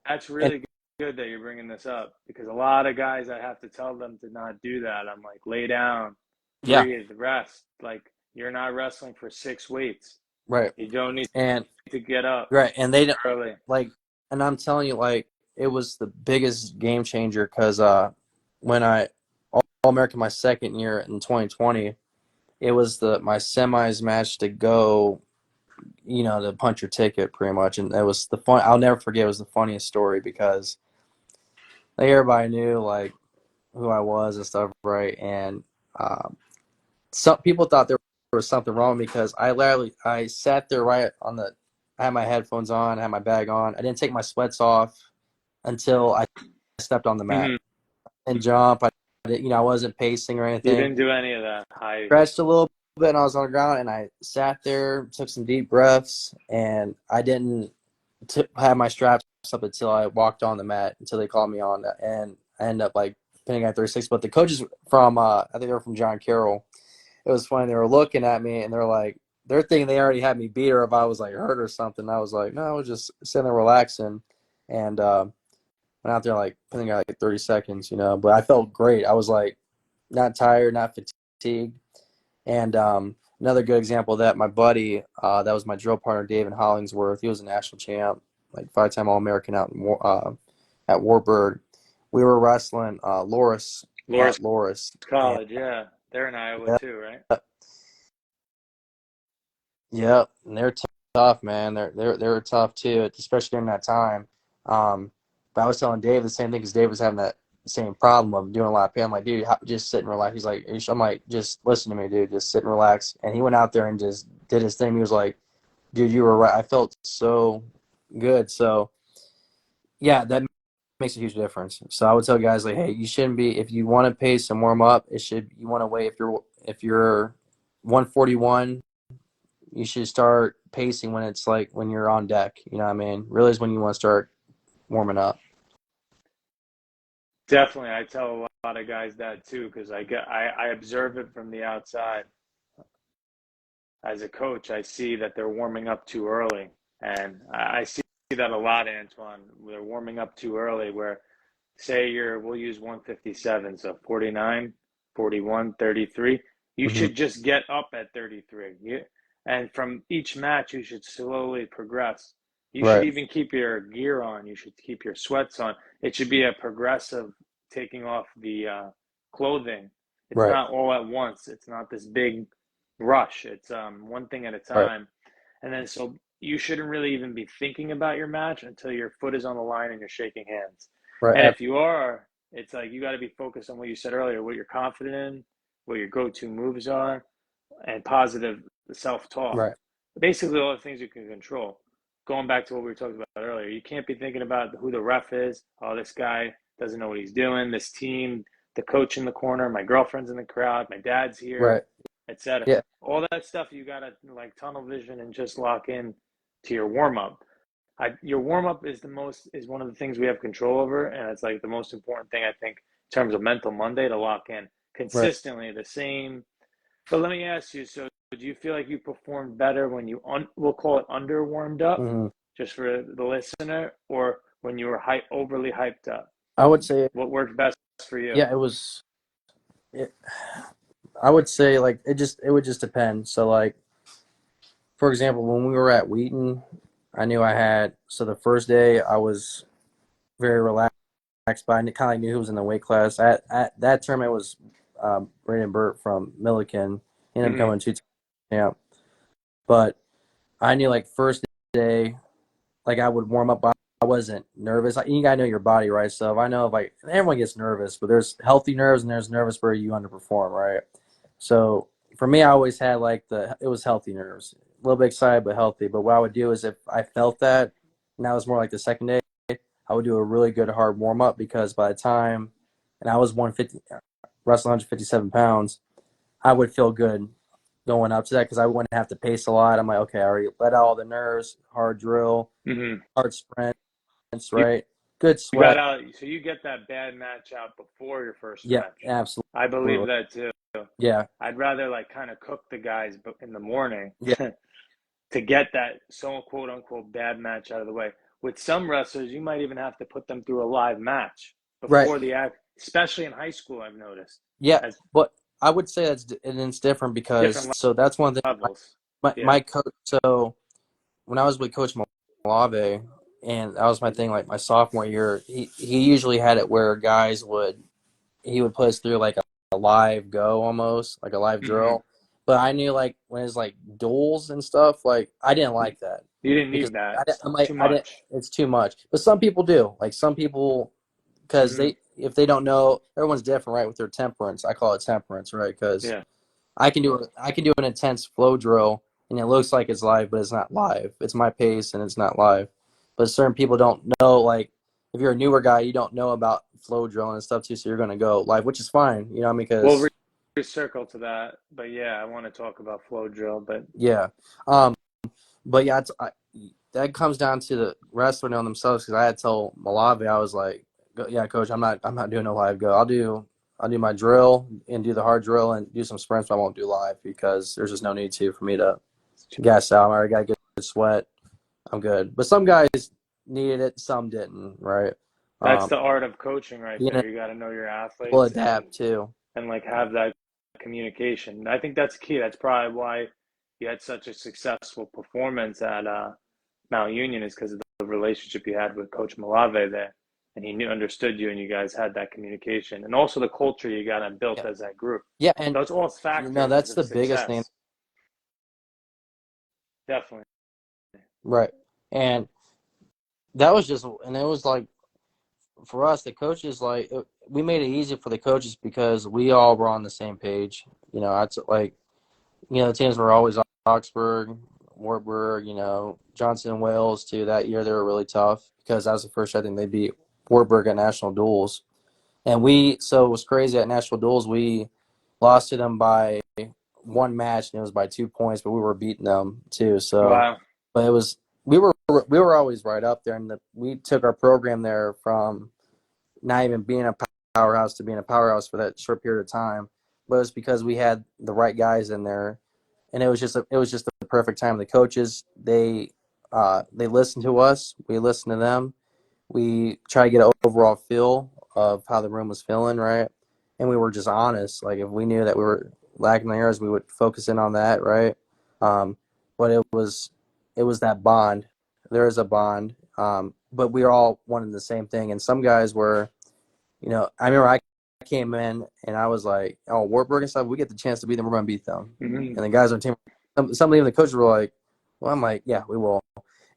That's and really good that you're bringing this up because a lot of guys, I have to tell them to not do that. I'm like, lay down, yeah, breathe, rest. Like, you're not wrestling for six weights. right, You don't need and to get up right, and they don't early. like, and I'm telling you, like, it was the biggest game changer because when I All-American my second year in 2020, it was the my semis match to go, to punch your ticket pretty much, and it was the fun. I'll never forget. It was the funniest story because like everybody knew like who I was and stuff, right? And um, some people thought there was something wrong because I sat there right on the. I had my headphones on, I had my bag on. I didn't take my sweats off until I stepped on the mat Hmm. and jump. I wasn't pacing or You anything. didn't do any of that high. Stretched a little bit and I was on the ground and I sat there, took some deep breaths, and I didn't have my straps up until I walked on the mat until they called me on that, and I ended up like pinning at 36. But the coaches from I think they were from John Carroll. It was funny. They were looking at me and they're like, they're thinking they already had me beat or if I was like hurt or something. I was like, no, I was just sitting there relaxing, and went out there like pinning at like 30 seconds, But I felt great. I was like not tired, not fatigued. And another good example of that, my buddy, that was my drill partner, David Hollingsworth. He was a national champ like 5-time All-American out in at Warburg. We were wrestling Loris Loris at Loris, and College, yeah. They're in Iowa yeah, too, right? yeah, and they're tough, man. They're tough too, especially during that time. But I was telling Dave the same thing because Dave was having that same problem of doing a lot of pain. I'm like, dude, just sit and relax. He's like, I'm like, just listen to me, dude. Just sit and relax. And he went out there and just did his thing. He was like, dude, you were right. I felt so good. So yeah, that makes a huge difference. So I would tell guys like, hey, you shouldn't be if you want to pace and warm up. You want to wait if you're 141. You should start pacing when it's like when you're on deck. You know what I mean? Really is when you want to start warming up. Definitely. I tell a lot of guys that too, because I observe it from the outside. As a coach, I see that they're warming up too early. And I see that a lot, Antoine. They're warming up too early where say we'll use 157, so 49, 41, 33. You Mm-hmm. should just get up at 33. And from each match, you should slowly progress. You should Right. even keep your gear on. You should keep your sweats on. It should be a progressive taking off the clothing. It's Right. not all at once. It's not this big rush. It's one thing at a Right. time. And then so you shouldn't really even be thinking about your match until your foot is on the line and you're shaking hands. And Right. if you are, it's like you got to be focused on what you said earlier, what you're confident in, what your go-to moves are, and positive self-talk. Right. Basically, all the things you can control. Going back to what we were talking about earlier, you can't be thinking about who the ref is. Oh, this guy doesn't know what he's doing. This team, the coach in the corner, my girlfriend's in the crowd, my dad's here, Right. etc. Yeah. All that stuff you gotta like tunnel vision and just lock in to your warm up. Your warm up is one of the things we have control over, and it's like the most important thing I think in terms of mental Monday to lock in Right. consistently the same. But let me ask you, so do you feel like you performed better when you we'll call it under warmed up, Mm-hmm. just for the listener, or when you were overly hyped up? I would say, What worked best for you? yeah, it was. It, I would say like it would just depend. So like for example, when we were at Wheaton, I knew I had so the first day I was very relaxed, but I kind of knew who was in the weight class. At that tournament was Brandon Burt from Milliken. He ended up Mm-hmm. coming to camp, but I knew like first day, like I would warm up. But I wasn't nervous. You gotta know your body, right? So if I know if like everyone gets nervous, but there's healthy nerves and there's nervous where you underperform, right? So for me, I always had like it was healthy nerves, a little bit excited but healthy. But what I would do is if I felt that, and that was more like the second day, I would do a really good hard warm up because by the time, and I was 150, wrestling 157 pounds, I would feel good going up to that because I wouldn't have to pace a lot. I'm like, okay, I already let out all the nerves, hard drill, Mm-hmm. hard sprints, You, right? Good you got sweat. out, so you get that bad match out before your first Yeah, match. I believe absolutely. that too. Yeah, I'd rather like kind of cook the guys in the morning yeah, to get that so quote unquote bad match out of the way. With some wrestlers, you might even have to put them through a live match right. before the act, especially in high school. I've noticed Yeah, as but I would say it's different because different so that's one thing. levels. My Yeah. coach. So when I was with Coach Malave, and that was my thing. Like my sophomore year, he usually had it where guys would he would put us through like a live go almost like a live Mm-hmm. drill. But I knew like when it's like duels and stuff, like I didn't like that You didn't because need that. I'm like Too I didn't. much. It's too much. But some people do. Like some people because Mm-hmm. they if they don't know, everyone's different, right? With their temperance, I call it temperance, right? Because Yeah. I can do an intense flow drill and it looks like it's live, but it's not live. It's my pace and it's not live. But certain people don't know, like if you're a newer guy, you don't know about flow drill and stuff too, so you're gonna go live, which is fine, you know, We'll because recircle to that, but yeah, I want to talk about flow drill. But yeah. But yeah, that comes down to the wrestler knowing themselves. Because I had to tell Malave, I was like, "Yeah, coach, I'm not doing no live go. I'll do my drill and do the hard drill and do some sprints, but I won't do live because there's just no need to for me to gas out. I already got a good sweat. I'm good. But some guys needed it, some didn't, right? that's Um, the art of coaching right you know, there. You got to know your people athletes adapt too. and like have that communication. I think that's key. That's probably why you had such a successful performance at Mount Union is because of the relationship you had with Coach Malave there, and he understood you, and you guys had that communication, and also the culture you got and built Yeah, as that group. yeah, and Those all factors that's of the biggest thing, success. Definitely. right? And that was just, and it was like for us, the coaches, like we made it easy for the coaches because we all were on the same page. It's like the teams were always Oxford, Wartburg, Johnson and Wales too. That year they were really tough because that was the first year I think they beat Wartburg at national duels. And so it was crazy at national duels. We lost to them by one match, and it was by 2 points, but we were beating them too. So, Wow. but we were always right up there, and we took our program there from not even being a powerhouse to being a powerhouse for that short period of time. But it's because we had the right guys in there, and it was just the perfect time. The coaches they listened to us, we listened to them. We try to get an overall feel of how the room was feeling, right? And we were just honest. Like if we knew that we were lacking the areas, we would focus in on that, right? But it was that bond. There is a bond, but we all wanted the same thing. And some guys were, I remember I came in and I was like, "Oh, Wartburg and stuff, we get the chance to beat them, we're going to beat them." Mm-hmm. And the guys on the team, some of the coaches were like, "Well," I'm like, "Yeah, we will."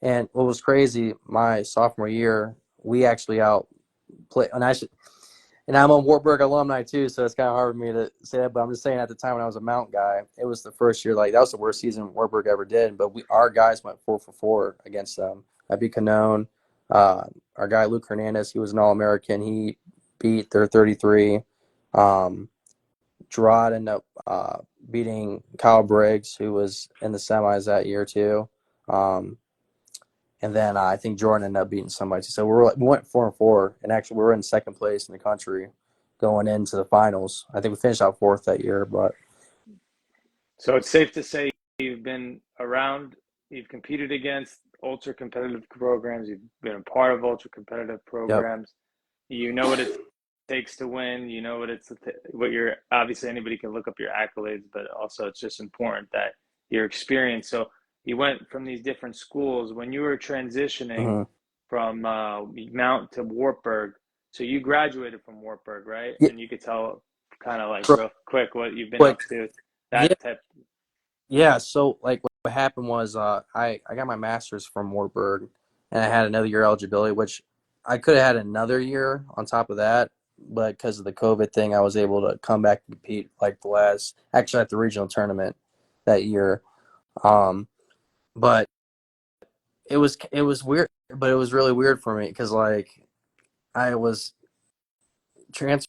And what was crazy, my sophomore year, we actually outplayed, and I'm a Wartburg alumni too, so it's kind of hard for me to say that. But I'm just saying, at the time when I was a Mount guy, it was the first year, like that was the worst season Wartburg ever did. But our guys went 4 for 4 against them. I beat Canone. Our guy Luke Hernandez, he was an All-American. He beat their 33. Gerard ended up beating Kyle Briggs, who was in the semis that year too. And then I think Jordan ended up beating somebody. So we went 4 and 4, and actually we were in second place in the country going into the finals. I think we finished out fourth that year, but So it's safe to say you've been around, you've competed against ultra competitive programs, you've been a part of ultra competitive yep. programs. You know what it takes to win. You know what you're, obviously anybody can look up your accolades, but also it's just important that your experience. So you went from these different schools when you were transitioning Mm-hmm. from Mount to Wartburg. So you graduated from Wartburg, right? Yeah, And you could tell kind of like real real quick what you've been quick. up to. Yeah, That type. yeah. So like what happened was I got my master's from Wartburg, and I had another year eligibility, which I could have had another year on top of that, but because of the COVID thing, I was able to come back and compete like actually at the regional tournament that year. Um, but it was weird, but it was really weird for me because like I was transferring,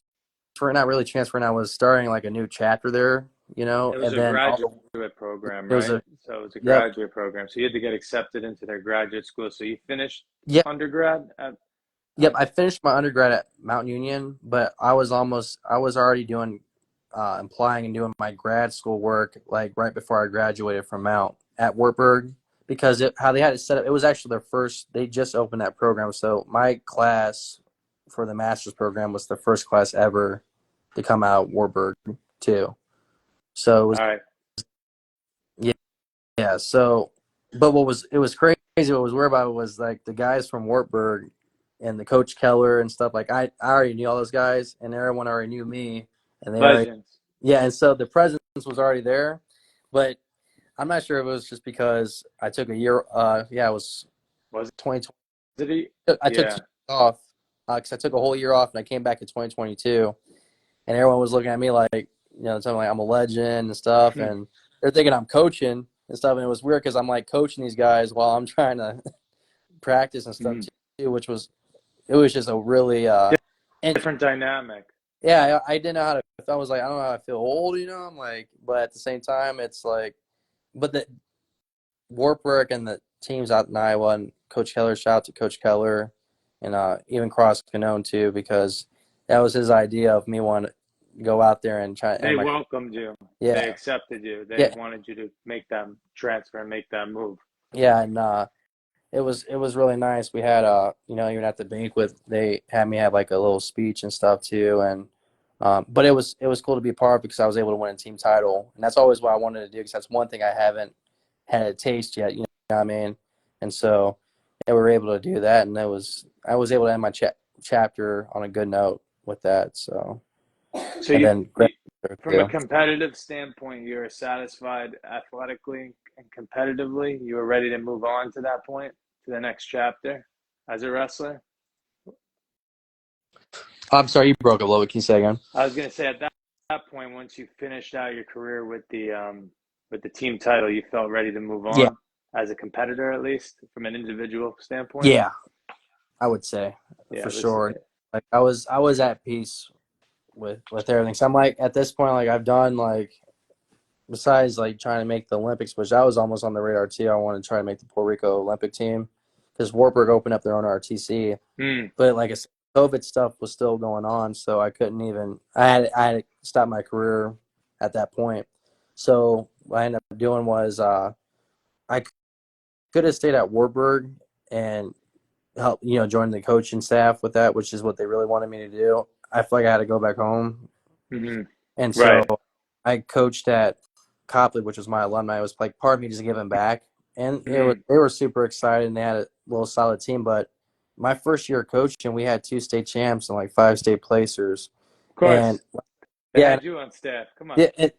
not really transferring. I was starting like a new chapter there, It was and a then graduate program, it was right? a So it was a yep, graduate program. So you had to get accepted into their graduate school. So you finished yep, undergrad yep. at I finished my undergrad at Mount Union, but I was already doing applying and doing my grad school work like right before I graduated from Mount at Wartburg because how they had it set up, it was actually their first. They just opened that program, so my class for the master's program was the first class ever to come out of Warburg too. So it was all right. yeah, yeah. So, but it was crazy. What was weird about it was like the guys from Wartburg and the Coach Keller and stuff. Like I already knew all those guys, and everyone already knew me, and they already Legends. yeah. And so the presence was already there, but I'm not sure if it was just because I took a year. Yeah, it was Was 2020. it? I took 2 Yeah. years off because I took a whole year off, and I came back in 2022. And everyone was looking at me like, telling me like I'm a legend and stuff, and they're thinking I'm coaching and stuff. And it was weird because I'm like coaching these guys while I'm trying to practice and stuff too, which was it was just a really and Different dynamic. yeah, I didn't know how to. I was like, I don't know how I feel old, I'm like, but at the same time, it's like, but the Wartburg and the teams out in Iowa and Coach Keller, shout out to Coach Keller, and even Cross Canone too, because that was his idea of me wanting to go out there and try They and my welcomed you. They yeah. accepted you. They Yeah, wanted you to make that transfer and make that move. yeah, and it was really nice. We had even at the banquet they had me have like a little speech and stuff too, and but it was cool to be a part of because I was able to win a team title, and that's always what I wanted to do because that's one thing I haven't had a taste yet. You know what I mean? And so we were able to do that, and I was able to end my chapter on a good note with that. So, So and then from a too. competitive standpoint, you're satisfied athletically and competitively. You were ready to move on to that point, to the next chapter as a wrestler. I'm sorry, you broke up a little bit. Can you say again? I was going to say at that point, once you finished out your career with the team title, you felt ready to move Yeah, on as a competitor, at least from an individual standpoint. yeah, I would say Yeah, for it was. sure. Like I was at peace with everything. So I'm like at this point, like I've done like besides like trying to make the Olympics, which I was almost on the radar too. I wanted to try to make the Puerto Rico Olympic team because Wartburg opened up their own RTC, Mm, but like I said, COVID stuff was still going on, so I couldn't even. I had to stop my career at that point. So what I ended up doing was I could have stayed at Wartburg and help join the coaching staff with that, which is what they really wanted me to do. I feel like I had to go back home, hmm and so right. I coached at Copley, which was my alumni. It was like part of me just giving back, and Mm, they were super excited and they had a little solid team. But my first year coaching, we had 2 state champs and like 5 state placers, of and course, they yeah, had you on staff. Come on. it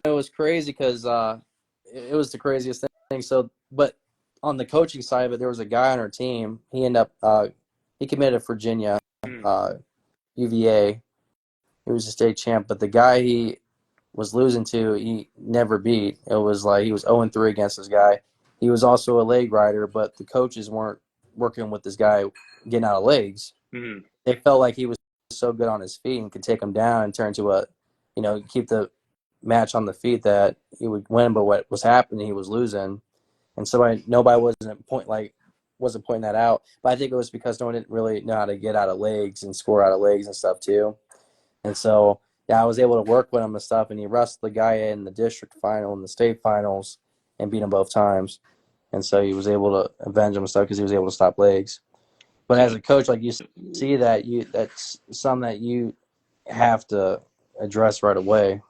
was crazy because it was the craziest thing. So, but on the coaching side of it, there was a guy on our team. He ended up he committed to Virginia, Mm, uh, UVA. He was a state champ, but the guy he was losing to, he never beat. It was like he was 0-3 against this guy. He was also a leg rider, but the coaches weren't working with this guy getting out of legs. mm, They felt like he was so good on his feet and could take him down and turn to keep the match on the feet that he would win. But what was happening, he was losing, and so nobody wasn't pointing that out. But I think it was because no one didn't really know how to get out of legs and score out of legs and stuff too. And so, yeah, I was able to work with him and stuff, and he wrestled the guy in the district final and the state finals and beat him both times. And so he was able to avenge him and stuff because he was able to stop legs. But as a coach, like you see that that's something that you have to address right away,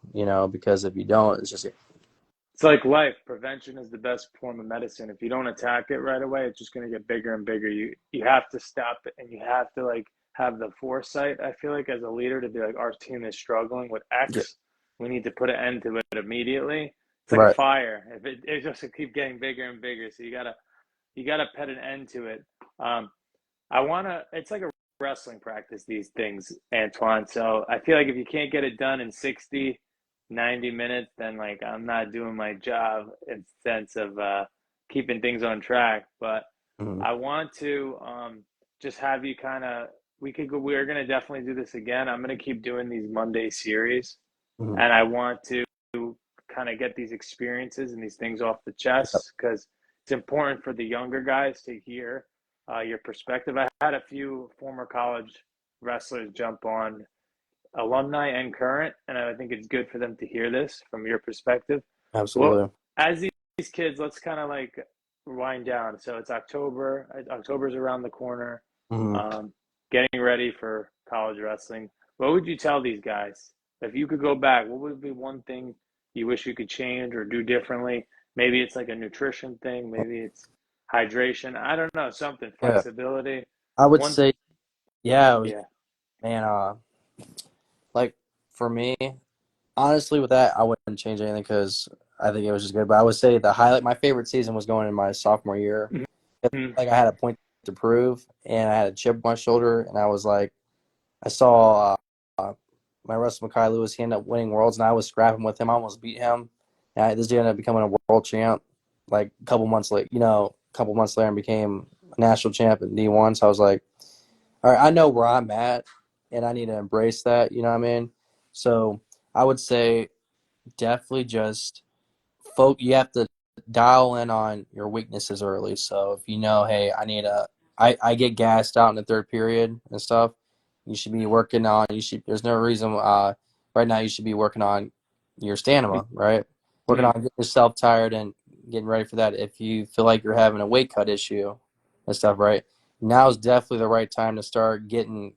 because if you don't, it's just it's like life. Prevention is the best form of medicine. If you don't attack it right away, it's just going to get bigger and bigger. You have to stop it, and you have to like have the foresight. I feel like as a leader to be like, our team is struggling with yeah, X. We need to put an end to it immediately. It's like a right. fire. If it just keep getting bigger and bigger, so you gotta put an end to it. Um, I wanna. It's like a wrestling practice. These things, Antoine. So I feel like if you can't get it done in 60, 90 minutes, then like I'm not doing my job in sense of keeping things on track. But Mm-hmm. I want to just have you kind of. We could go. We're gonna definitely do this again. I'm gonna keep doing these Monday series, Mm-hmm. and I want to kind of get these experiences and these things off the chest because it's important for the younger guys to hear your perspective. I had a few former college wrestlers jump on, alumni and current, and I think it's good for them to hear this from your perspective. Well, Absolutely. as these kids, let's kind of like wind down. So it's October. October's around the corner. Mm-hmm. Um, Getting ready for college wrestling. What would you tell these guys if you could go back? What would be one thing you wish you could change or do differently? Maybe it's like a nutrition thing. Maybe it's hydration. I don't know. Something Yeah, flexibility. I would One. say, yeah, it was, Yeah. man. Like for me, honestly, with that, I wouldn't change anything because I think it was just good. But I would say the highlight, my favorite season was going in my sophomore year. Mhm. Like I had a point to prove, and I had a chip on my shoulder, and I was like, I saw my wrestler Makai Lewis. He ended up winning worlds, and I was scrapping with him. I almost beat him. And this dude ended up becoming a world champ. Like a couple months later, and became a national champ in D1. So I was like, all right, I know where I'm at, and I need to embrace that. You know what I mean? So I would say definitely just you have to dial in on your weaknesses early. So if you know, hey, I get gassed out in the third period and stuff, you should be working on, there's no reason, right now you should be working on your stamina, right? Working on Mhm. getting yourself tired and getting ready for that. If you feel like you're having a weight cut issue and stuff, right? Now is definitely the right time to start getting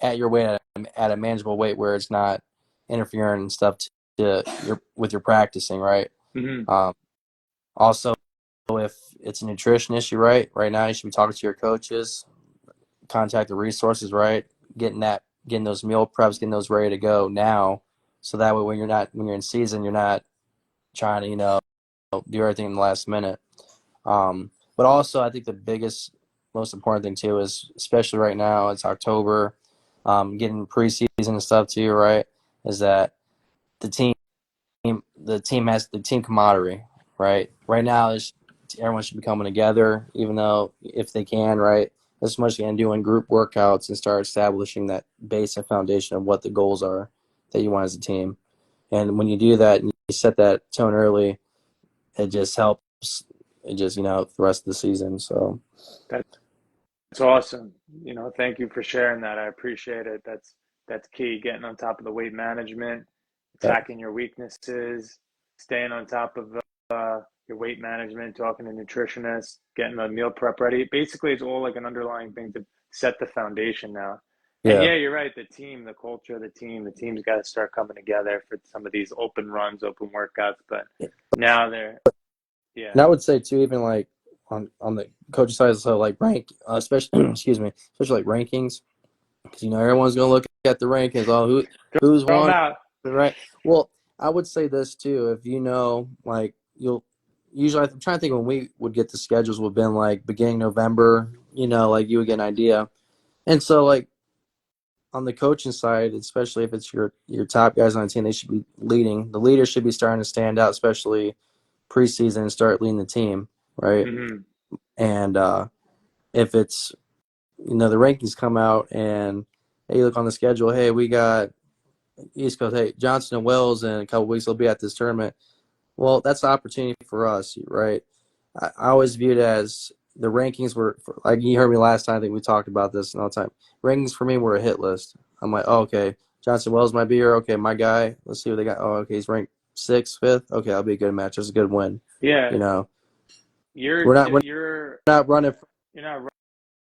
at your weight at a manageable weight where it's not interfering and stuff with your practicing, right? Mhm. Um, Also, So if it's a nutrition issue, right now, you should be talking to your coaches, contact the resources, right? Getting those meal preps, getting those ready to go now. So that way when you're in season, you're not trying to, do everything in the last minute. But also I think the most important thing too is, especially right now, it's October, getting preseason and stuff too, right? Is that the team has the team camaraderie, right? Right now, everyone should be coming together, even though if they can, right? As much as you can doing group workouts and start establishing that base and foundation of what the goals are that you want as a team. And when you do that and you set that tone early, it just helps. It just the rest of the season. So That's awesome. Thank you for sharing that. I appreciate it. That's key. Getting on top of the weight management, yeah, attacking your weaknesses, staying on top of your weight management, talking to nutritionists, getting the meal prep ready. Basically, it's all like an underlying thing to set the foundation now. And yeah. yeah, you're right. The team, the culture of the team's got to start coming together for some of these open runs, open workouts. But now yeah, And I would say too, even like on the coach side, so like especially excuse me, especially like rankings, because everyone's gonna look at the rankings. Oh, who's throw them won, out. right? Well, I would say this too. If like you'll usually, I'm trying to think when we would get the schedules would have been like beginning November. Like you would get an idea, and so like on the coaching side, especially if it's your top guys on the team, they should be leading. The leaders should be starting to stand out, especially preseason, and start leading the team, right? Mm-hmm. And if it's the rankings come out and hey, you look on the schedule, hey, we got East Coast, hey, Johnson and Wells in a couple weeks will be at this tournament. Well, that's an opportunity for us, right? I always viewed it as the rankings were like you heard me last time. I think we talked about this all the time. Rankings for me were a hit list. I'm like, oh, okay, Johnson Wells might be here. Okay, my guy. Let's see what they got. Oh, okay, he's ranked 6th, 5th. Okay, that'll be a good match. That's a good win. Yeah, You know, you're we're not we're you're not running. you're not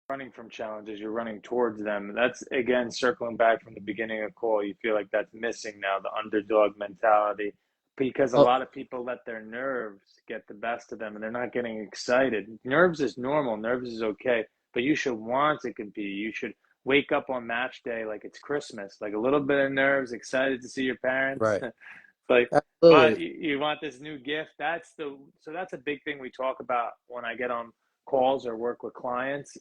running from challenges, you're running towards them. That's again circling back from the beginning of call. You feel like that's missing now, the underdog mentality, because a Oh, lot of people let their nerves get the best of them and they're not getting excited. Nerves is normal, nerves is okay, but you should want to compete. You should wake up on match day like it's Christmas, like a little bit of nerves, excited to see your parents. right. Like, but Absolutely. you want this new gift. That's a big thing we talk about when I get on calls or work with clients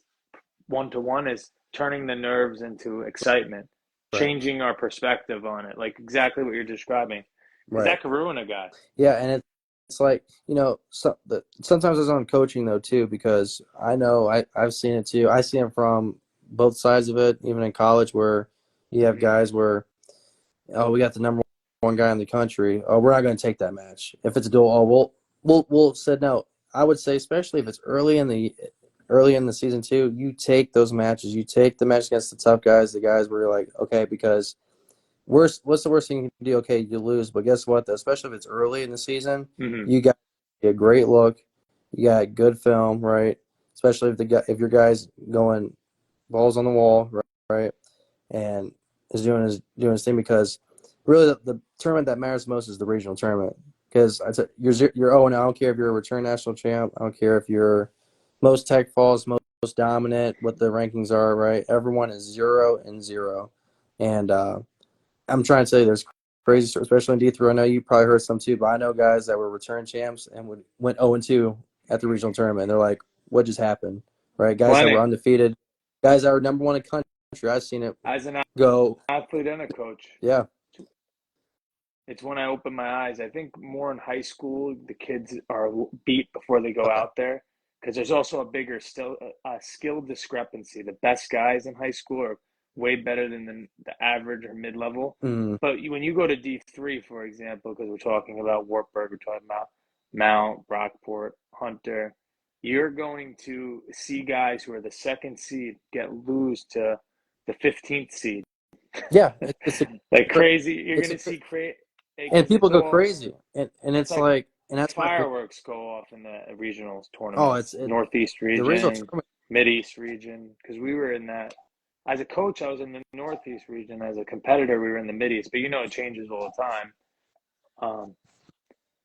one to one, is turning the nerves into excitement, Right. changing our perspective on it, like exactly what you're describing, because Right. that could ruin a guy. Yeah, and it's like sometimes it's on coaching though too, because I know I've seen it too. I see it from both sides of it, even in college, where you have Mm-hmm. guys where we got the number one guy in the country. Oh, we're not going to take that match if it's a duel. Oh, we'll said no. I would say especially if it's early in the season too, you take those matches. You take the match against the tough guys, the guys where you're like, okay, because what's the worst thing you can do? Okay, you lose, but guess what? Especially if it's early in the season, Mm-hmm. you got a great look. You got good film, right? Especially if your guy's going balls on the wall, right? And is doing his thing, because really the tournament that matters most is the regional tournament, because you're oh, and I don't care if you're a return national champ. I don't care if you're most tech falls, most dominant, what the rankings are, right? Everyone is 0-0, and I'm trying to tell you, there's crazy stories, especially in D3. I know you probably heard some too, but I know guys that were return champs and went 0-2 at the regional tournament. They're like, what just happened? Right? Guys that were Plenty. undefeated, guys that were number one in country. I've seen it As an go. athlete and a coach, Yeah, it's when I open my eyes. I think more in high school, the kids are beat before they go out there, because there's also a bigger still skill discrepancy. The best guys in high school are way better than the average or mid level. mm, But when you go to D3, for example, because we're talking about Wartburg, we're talking about Mount, Rockport, Hunter, you're going to see guys who are the second seed lose to the 15th seed. yeah. Like crazy. You're It's gonna a, see crazy and because people go crazy, and it's it's like like, and that's why fireworks go off in the regionals oh, tournaments, Northeast the original region, tournament. Mideast region. Because we were in that as a coach, I was in the Northeast region. As a competitor, we were in the Mideast. But it changes all the time. Um,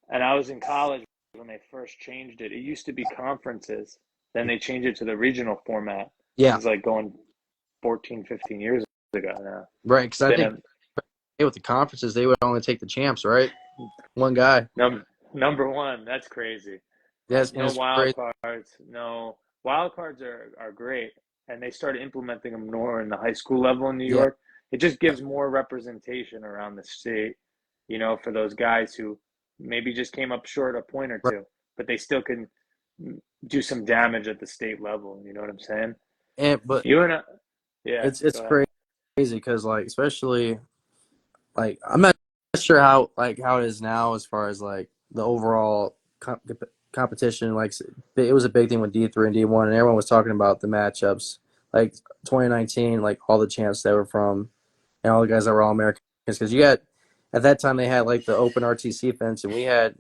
and I was in college when they first changed it. It used to be conferences. Then they changed it to the regional format. This Yeah, is like going 14, 15 years ago now. right. Because It's I been think with the conferences, they would only take the champs, right? One guy. number one. That's crazy. Yes, and No it's wild crazy. cards. No wild cards are great, and they started implementing them more in the high school level in New Yeah, York. It just gives more representation around the state, for those guys who maybe just came up short a point or right. two, but they still can do some damage at the state level. You know what I'm saying? And but You and I, yeah, it's go ahead. crazy because like especially like I'm not sure how it is now as far as like the overall competition. Like it was a big thing with D3 and D1, and everyone was talking about the matchups. Like 2019, like all the champs that were from and all the guys that were all Americans because you had at that time they had like the open RTC fence, and we had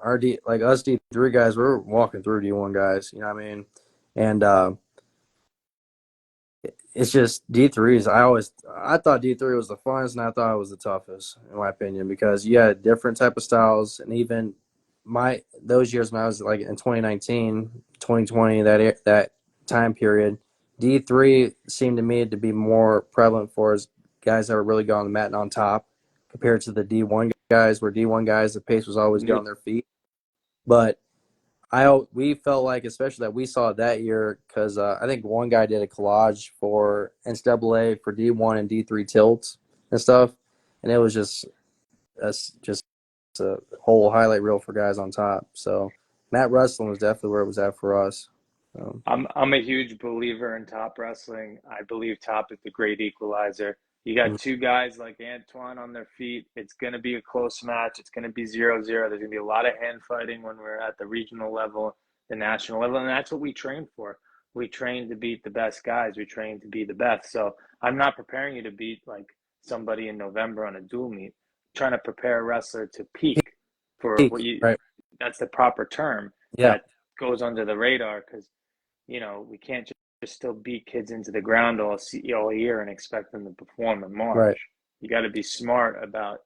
RD like us D3 guys. We were walking through D1 guys. You know what I mean? And it's just D3s. I thought D3 was the funnest, and I thought it was the toughest in my opinion because you had different type of styles, and even those years when I was like in 2019, 2020, that time period, D3 seemed to me to be more prevalent for us guys that were really going on the mat and on top compared to the D1 guys, where D1 guys the pace was always good Yeah, on their feet, but we felt like, especially that we saw it that year, because I think one guy did a collage for NCAA for D1 and D3 tilts and stuff, and it was just a whole highlight reel for guys on top. So mat wrestling was definitely where it was at for us. I'm a huge believer in top wrestling. I believe top is the great equalizer. You got two guys like Antwon on their feet. It's going to be a close match. It's going to be 0-0. There's going to be a lot of hand fighting when we're at the regional level, the national level, and that's what we train for. We train to beat the best guys. We train to be the best. So I'm not preparing you to beat like somebody in November on a dual meet. I'm trying to prepare a wrestler to peak for what Peak, you. right? That's the proper term Yeah, that goes under the radar because we can't just still beat kids into the ground all year and expect them to perform in March. right. You got to be smart about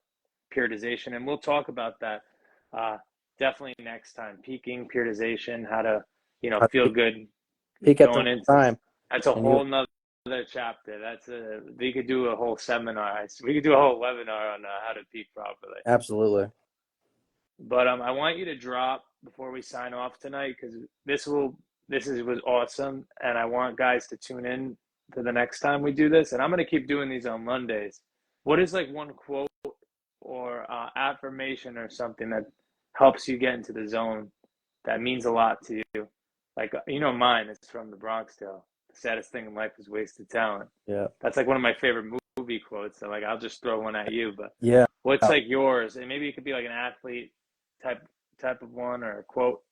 periodization, and we'll talk about that uh, definitely next time. Peaking, periodization, how to I feel good peak at the going right into. time, That's a and you whole nother chapter. We could do a whole seminar. We could do a whole webinar on how to peak properly. absolutely. But I want you to drop before we sign off tonight because was awesome, and I want guys to tune in to the next time we do this. And I'm gonna keep doing these on Mondays. What is like one quote or affirmation or something that helps you get into the zone that means a lot to you? Like mine is from the Bronx Tale. The saddest thing in life is wasted talent. Yeah, That's like one of my favorite movie quotes. So like I'll just throw one at you. But yeah. what's like yours? And maybe it could be like an athlete type type of one or a quote.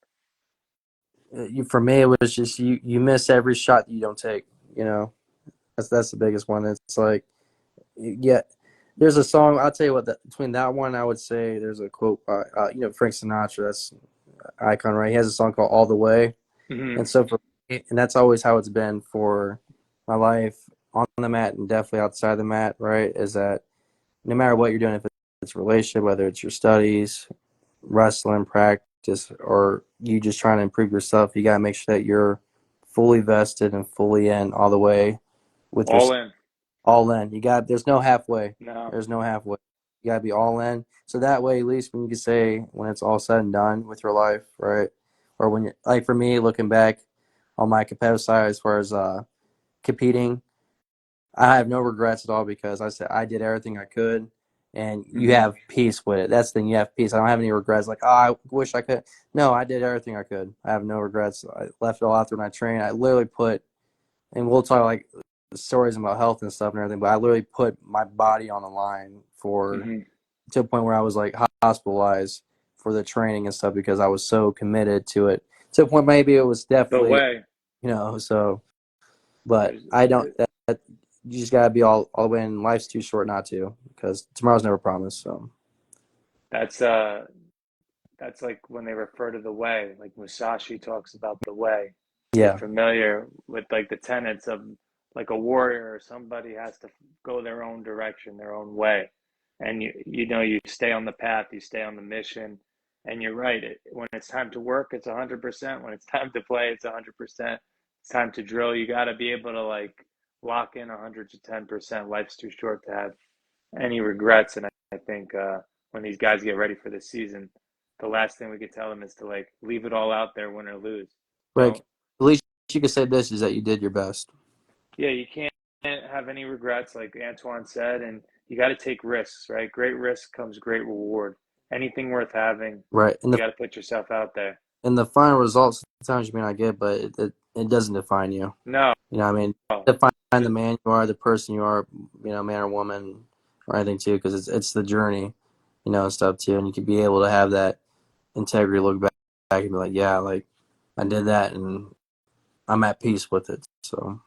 For me, it was just you miss every shot that you don't take. You know, that's the biggest one. It's like yeah, there's a song. I'll tell you what. Between that one, I would say there's a quote by Frank Sinatra. That's an icon, right? He has a song called "All the Way," Mm-hmm. and so for me, and that's always how it's been for my life on the mat and definitely outside the mat. Right? Is that no matter what you're doing, if it's a relationship, whether it's your studies, wrestling, practice, or you just trying to improve yourself, you gotta make sure that you're fully vested and fully in all the way with All yourself. in. All in. There's no halfway. No. There's no halfway. You gotta be all in. So that way, at least when you can say when it's all said and done with your life, right? Or when you're like for me, looking back on my competitive side as far as competing, I have no regrets at all because I said I did everything I could, and you Mm-hmm. have peace with it. That's the thing. You have peace. I don't have any regrets. Like, oh, I wish I could. No, I did everything I could. I have no regrets. I left it all out through my training. I literally put, and we'll talk like stories about health and stuff and everything, but I literally put my body on the line for Mm-hmm. to a point where I was like hospitalized for the training and stuff because I was so committed to it. To a point, maybe it was The definitely, way. so, but There's, I don't. That you just gotta be all the way in. Life's too short not to, because tomorrow's never promised. So that's that's like when they refer to the way, like Musashi talks about the way. You're yeah, familiar with like the tenets of like a warrior or somebody has to go their own direction, their own way. And you stay on the path, you stay on the mission, And you're right. When it's time to work, it's 100%. When it's time to play, it's 100%. It's time to drill. You got to be able to like lock in 100 to 10%. Life's too short to have any regrets. And I think when these guys get ready for the season, the last thing we could tell them is to like leave it all out there, win or lose. Right. Don't. At least you could say this is that you did your best. Yeah, you can't have any regrets, like Antwon said, and you got to take risks, right? Great risk comes great reward. Anything worth having, Right. you got to put yourself out there. And the final results sometimes you may not get, but it doesn't define you. No, You know what I mean? Define the man you are, the person you are, man or woman or anything too, because it's the journey, and stuff too. And you can be able to have that integrity, look back and be like, yeah, like I did that and I'm at peace with it. So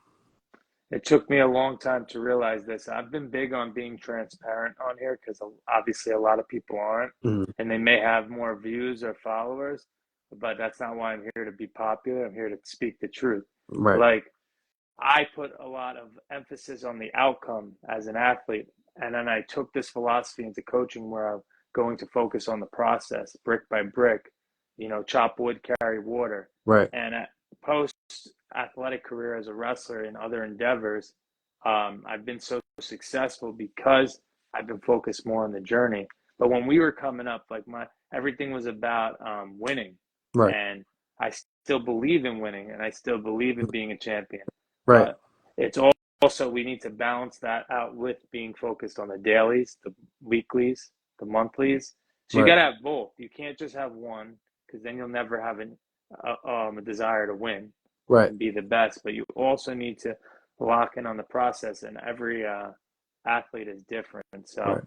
it took me a long time to realize this. I've been big on being transparent on here because obviously a lot of people aren't, mhm. and they may have more views or followers, but that's not why I'm here to be popular. I'm here to speak the truth. Right, Like, I put a lot of emphasis on the outcome as an athlete. And then I took this philosophy into coaching where I'm going to focus on the process, brick by brick, chop wood, carry water. right, And at post athletic career as a wrestler and other endeavors, I've been so successful because I've been focused more on the journey. But when we were coming up, like everything was about winning. right, And I still believe in winning and I still believe in being a champion. right, But it's also, we need to balance that out with being focused on the dailies, the weeklies, the monthlies. So you right, got to have both. You can't just have one because then you'll never have a desire to win right. and be the best. But you also need to lock in on the process, and every athlete is different. So Right.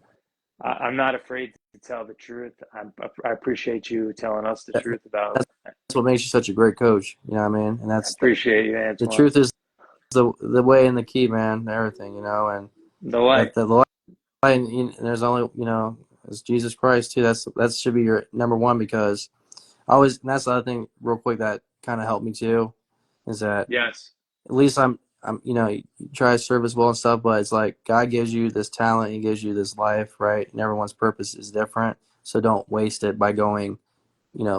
I'm not afraid to tell the truth. I appreciate you telling us the That- truth about. That's what makes you such a great coach. You know what I mean? And I that's appreciate you, the Antwon. truth is the way and the key, man. Everything, and The light. the light. And there's only it's Jesus Christ too. That should be your number one because and that's the other thing real quick that kind of helped me too is that Yes. at least I'm you try to serve as well and stuff, but it's like God gives you this talent, He gives you this life, right? And everyone's purpose is different, so don't waste it by going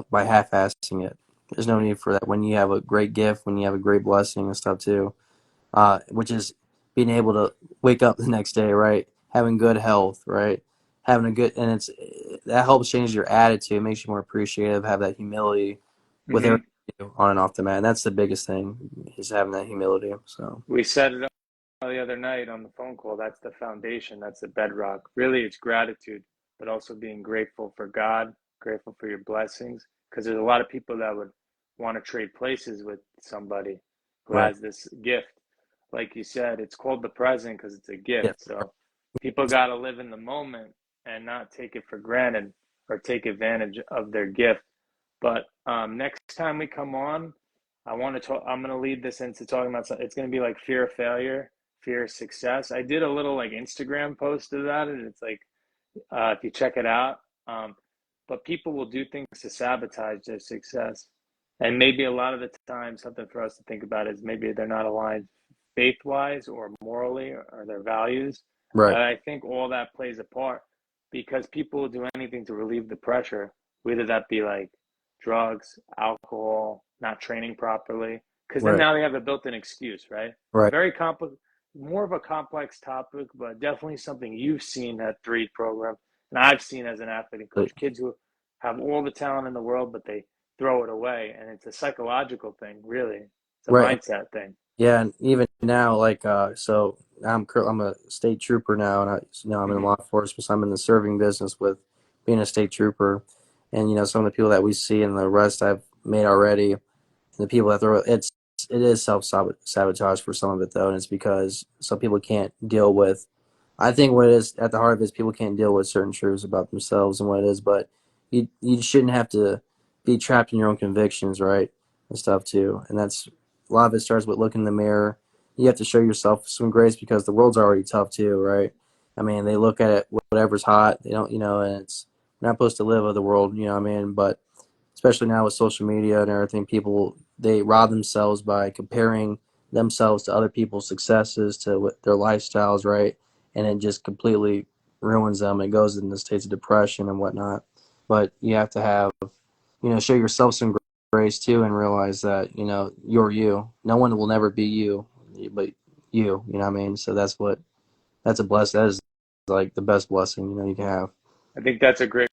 by half-assing it. There's no need for that when you have a great gift, when you have a great blessing and stuff too, which is being able to wake up the next day, right? Having good health, right? Having a good, and that helps change your attitude, makes you more appreciative, have that humility with Hmm. everything you do on and off the mat. And that's the biggest thing is having that humility. So We set it up the other night on the phone call. That's the foundation. That's the bedrock. Really, it's gratitude, but also being grateful for God, grateful for your blessings. Because there's a lot of people that would want to trade places with somebody who right, has this gift. Like you said, it's called the present because it's a gift. yeah, So people got to live in the moment and not take it for granted or take advantage of their gift. But next time we come on, I want to talk. I'm going to lead this into talking about something. It's going to be like fear of failure, fear of success. I did a little like Instagram post about it. It's like if you check it out. But people will do things to sabotage their success, and maybe a lot of the time, something for us to think about is maybe they're not aligned faith-wise or morally or their values. right, I think all that plays a part because people will do anything to relieve the pressure, whether that be like drugs, alcohol, not training properly, because then right, now they have a built-in excuse, right? right. Very complex, more of a complex topic, but definitely something you've seen at three program, and I've seen as an athlete and coach kids who have all the talent in the world, but they throw it away, and it's a psychological thing, really. It's a Right. mindset thing. Yeah, and even now, like, so I'm a state trooper now, and I'm in Mm-hmm. law enforcement. So I'm in the serving business with being a state trooper, and some of the people that we see and the arrests I've made already, and the people that throw it is self sabotage for some of it though, and it's because some people can't deal with. I think what it is at the heart of it is people can't deal with certain truths about themselves and what it is, but you shouldn't have to be trapped in your own convictions, right, and stuff too, and that's a lot of it starts with looking in the mirror. You have to show yourself some grace because the world's already tough too, right? I mean, they look at it, whatever's hot. They don't, and it's we're not supposed to live of the world, you know what I mean? But especially now with social media and everything, people they rob themselves by comparing themselves to other people's successes to their lifestyles, right? And it just completely ruins them. It goes into states of depression and whatnot. but you have to have, show yourself some grace too, and realize that, you're you. No one will never be you, but you know what I mean? So that's a blessing. That is like the best blessing, you can have. I think that's a great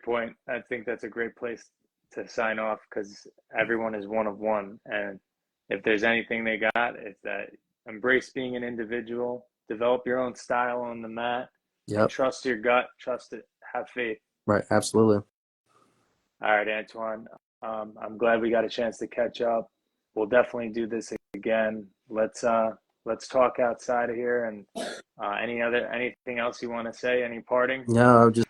point. I think that's a great place to sign off because everyone is one of one. And if there's anything they got, it's that embrace being an individual, develop your own style on the mat, and Yep. trust your gut, trust it, have faith. Right. Absolutely. All right, Antwon. I'm glad we got a chance to catch up. We'll definitely do this again. Let's talk outside of here. And anything else you want to say? Any parting? No, I would just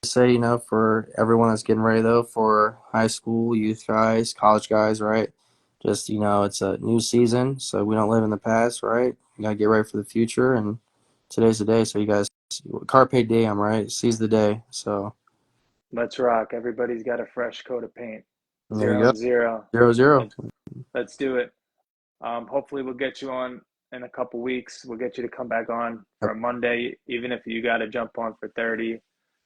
say, for everyone that's getting ready though, for high school, youth guys, college guys, right? Just, it's a new season, so we don't live in the past, right? You gotta get ready for the future, and today's the day. So you guys, carpe diem, right? Seize the day. So Let's rock. Everybody's got a fresh coat of paint. there you Zero go. and zero. 0-0. Let's let's do it. Hopefully we'll get you on in a couple weeks. We'll get you to come back on for Yep. a Monday, even if you got to jump on for 30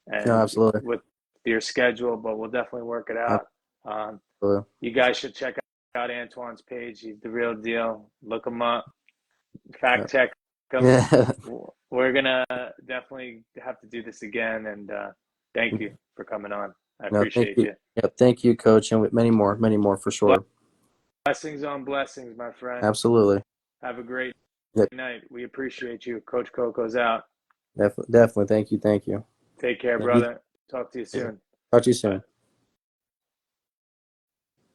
No, and absolutely. with your schedule, but we'll definitely work it out. Absolutely. You guys should check out Antwon's page. He's the real deal. Look him up, fact check him. Yeah. We're going to definitely have to do this again. And thank you for coming on. I No, thank appreciate you. you. Yep, thank you, Coach, and many more for sure. Blessings on blessings, my friend. Absolutely. Have a great Yep. night. We appreciate you. Coach Coco's out. Definitely. Thank you. Take care, Yeah, you, brother. Talk to you soon. talk to you Bye. soon.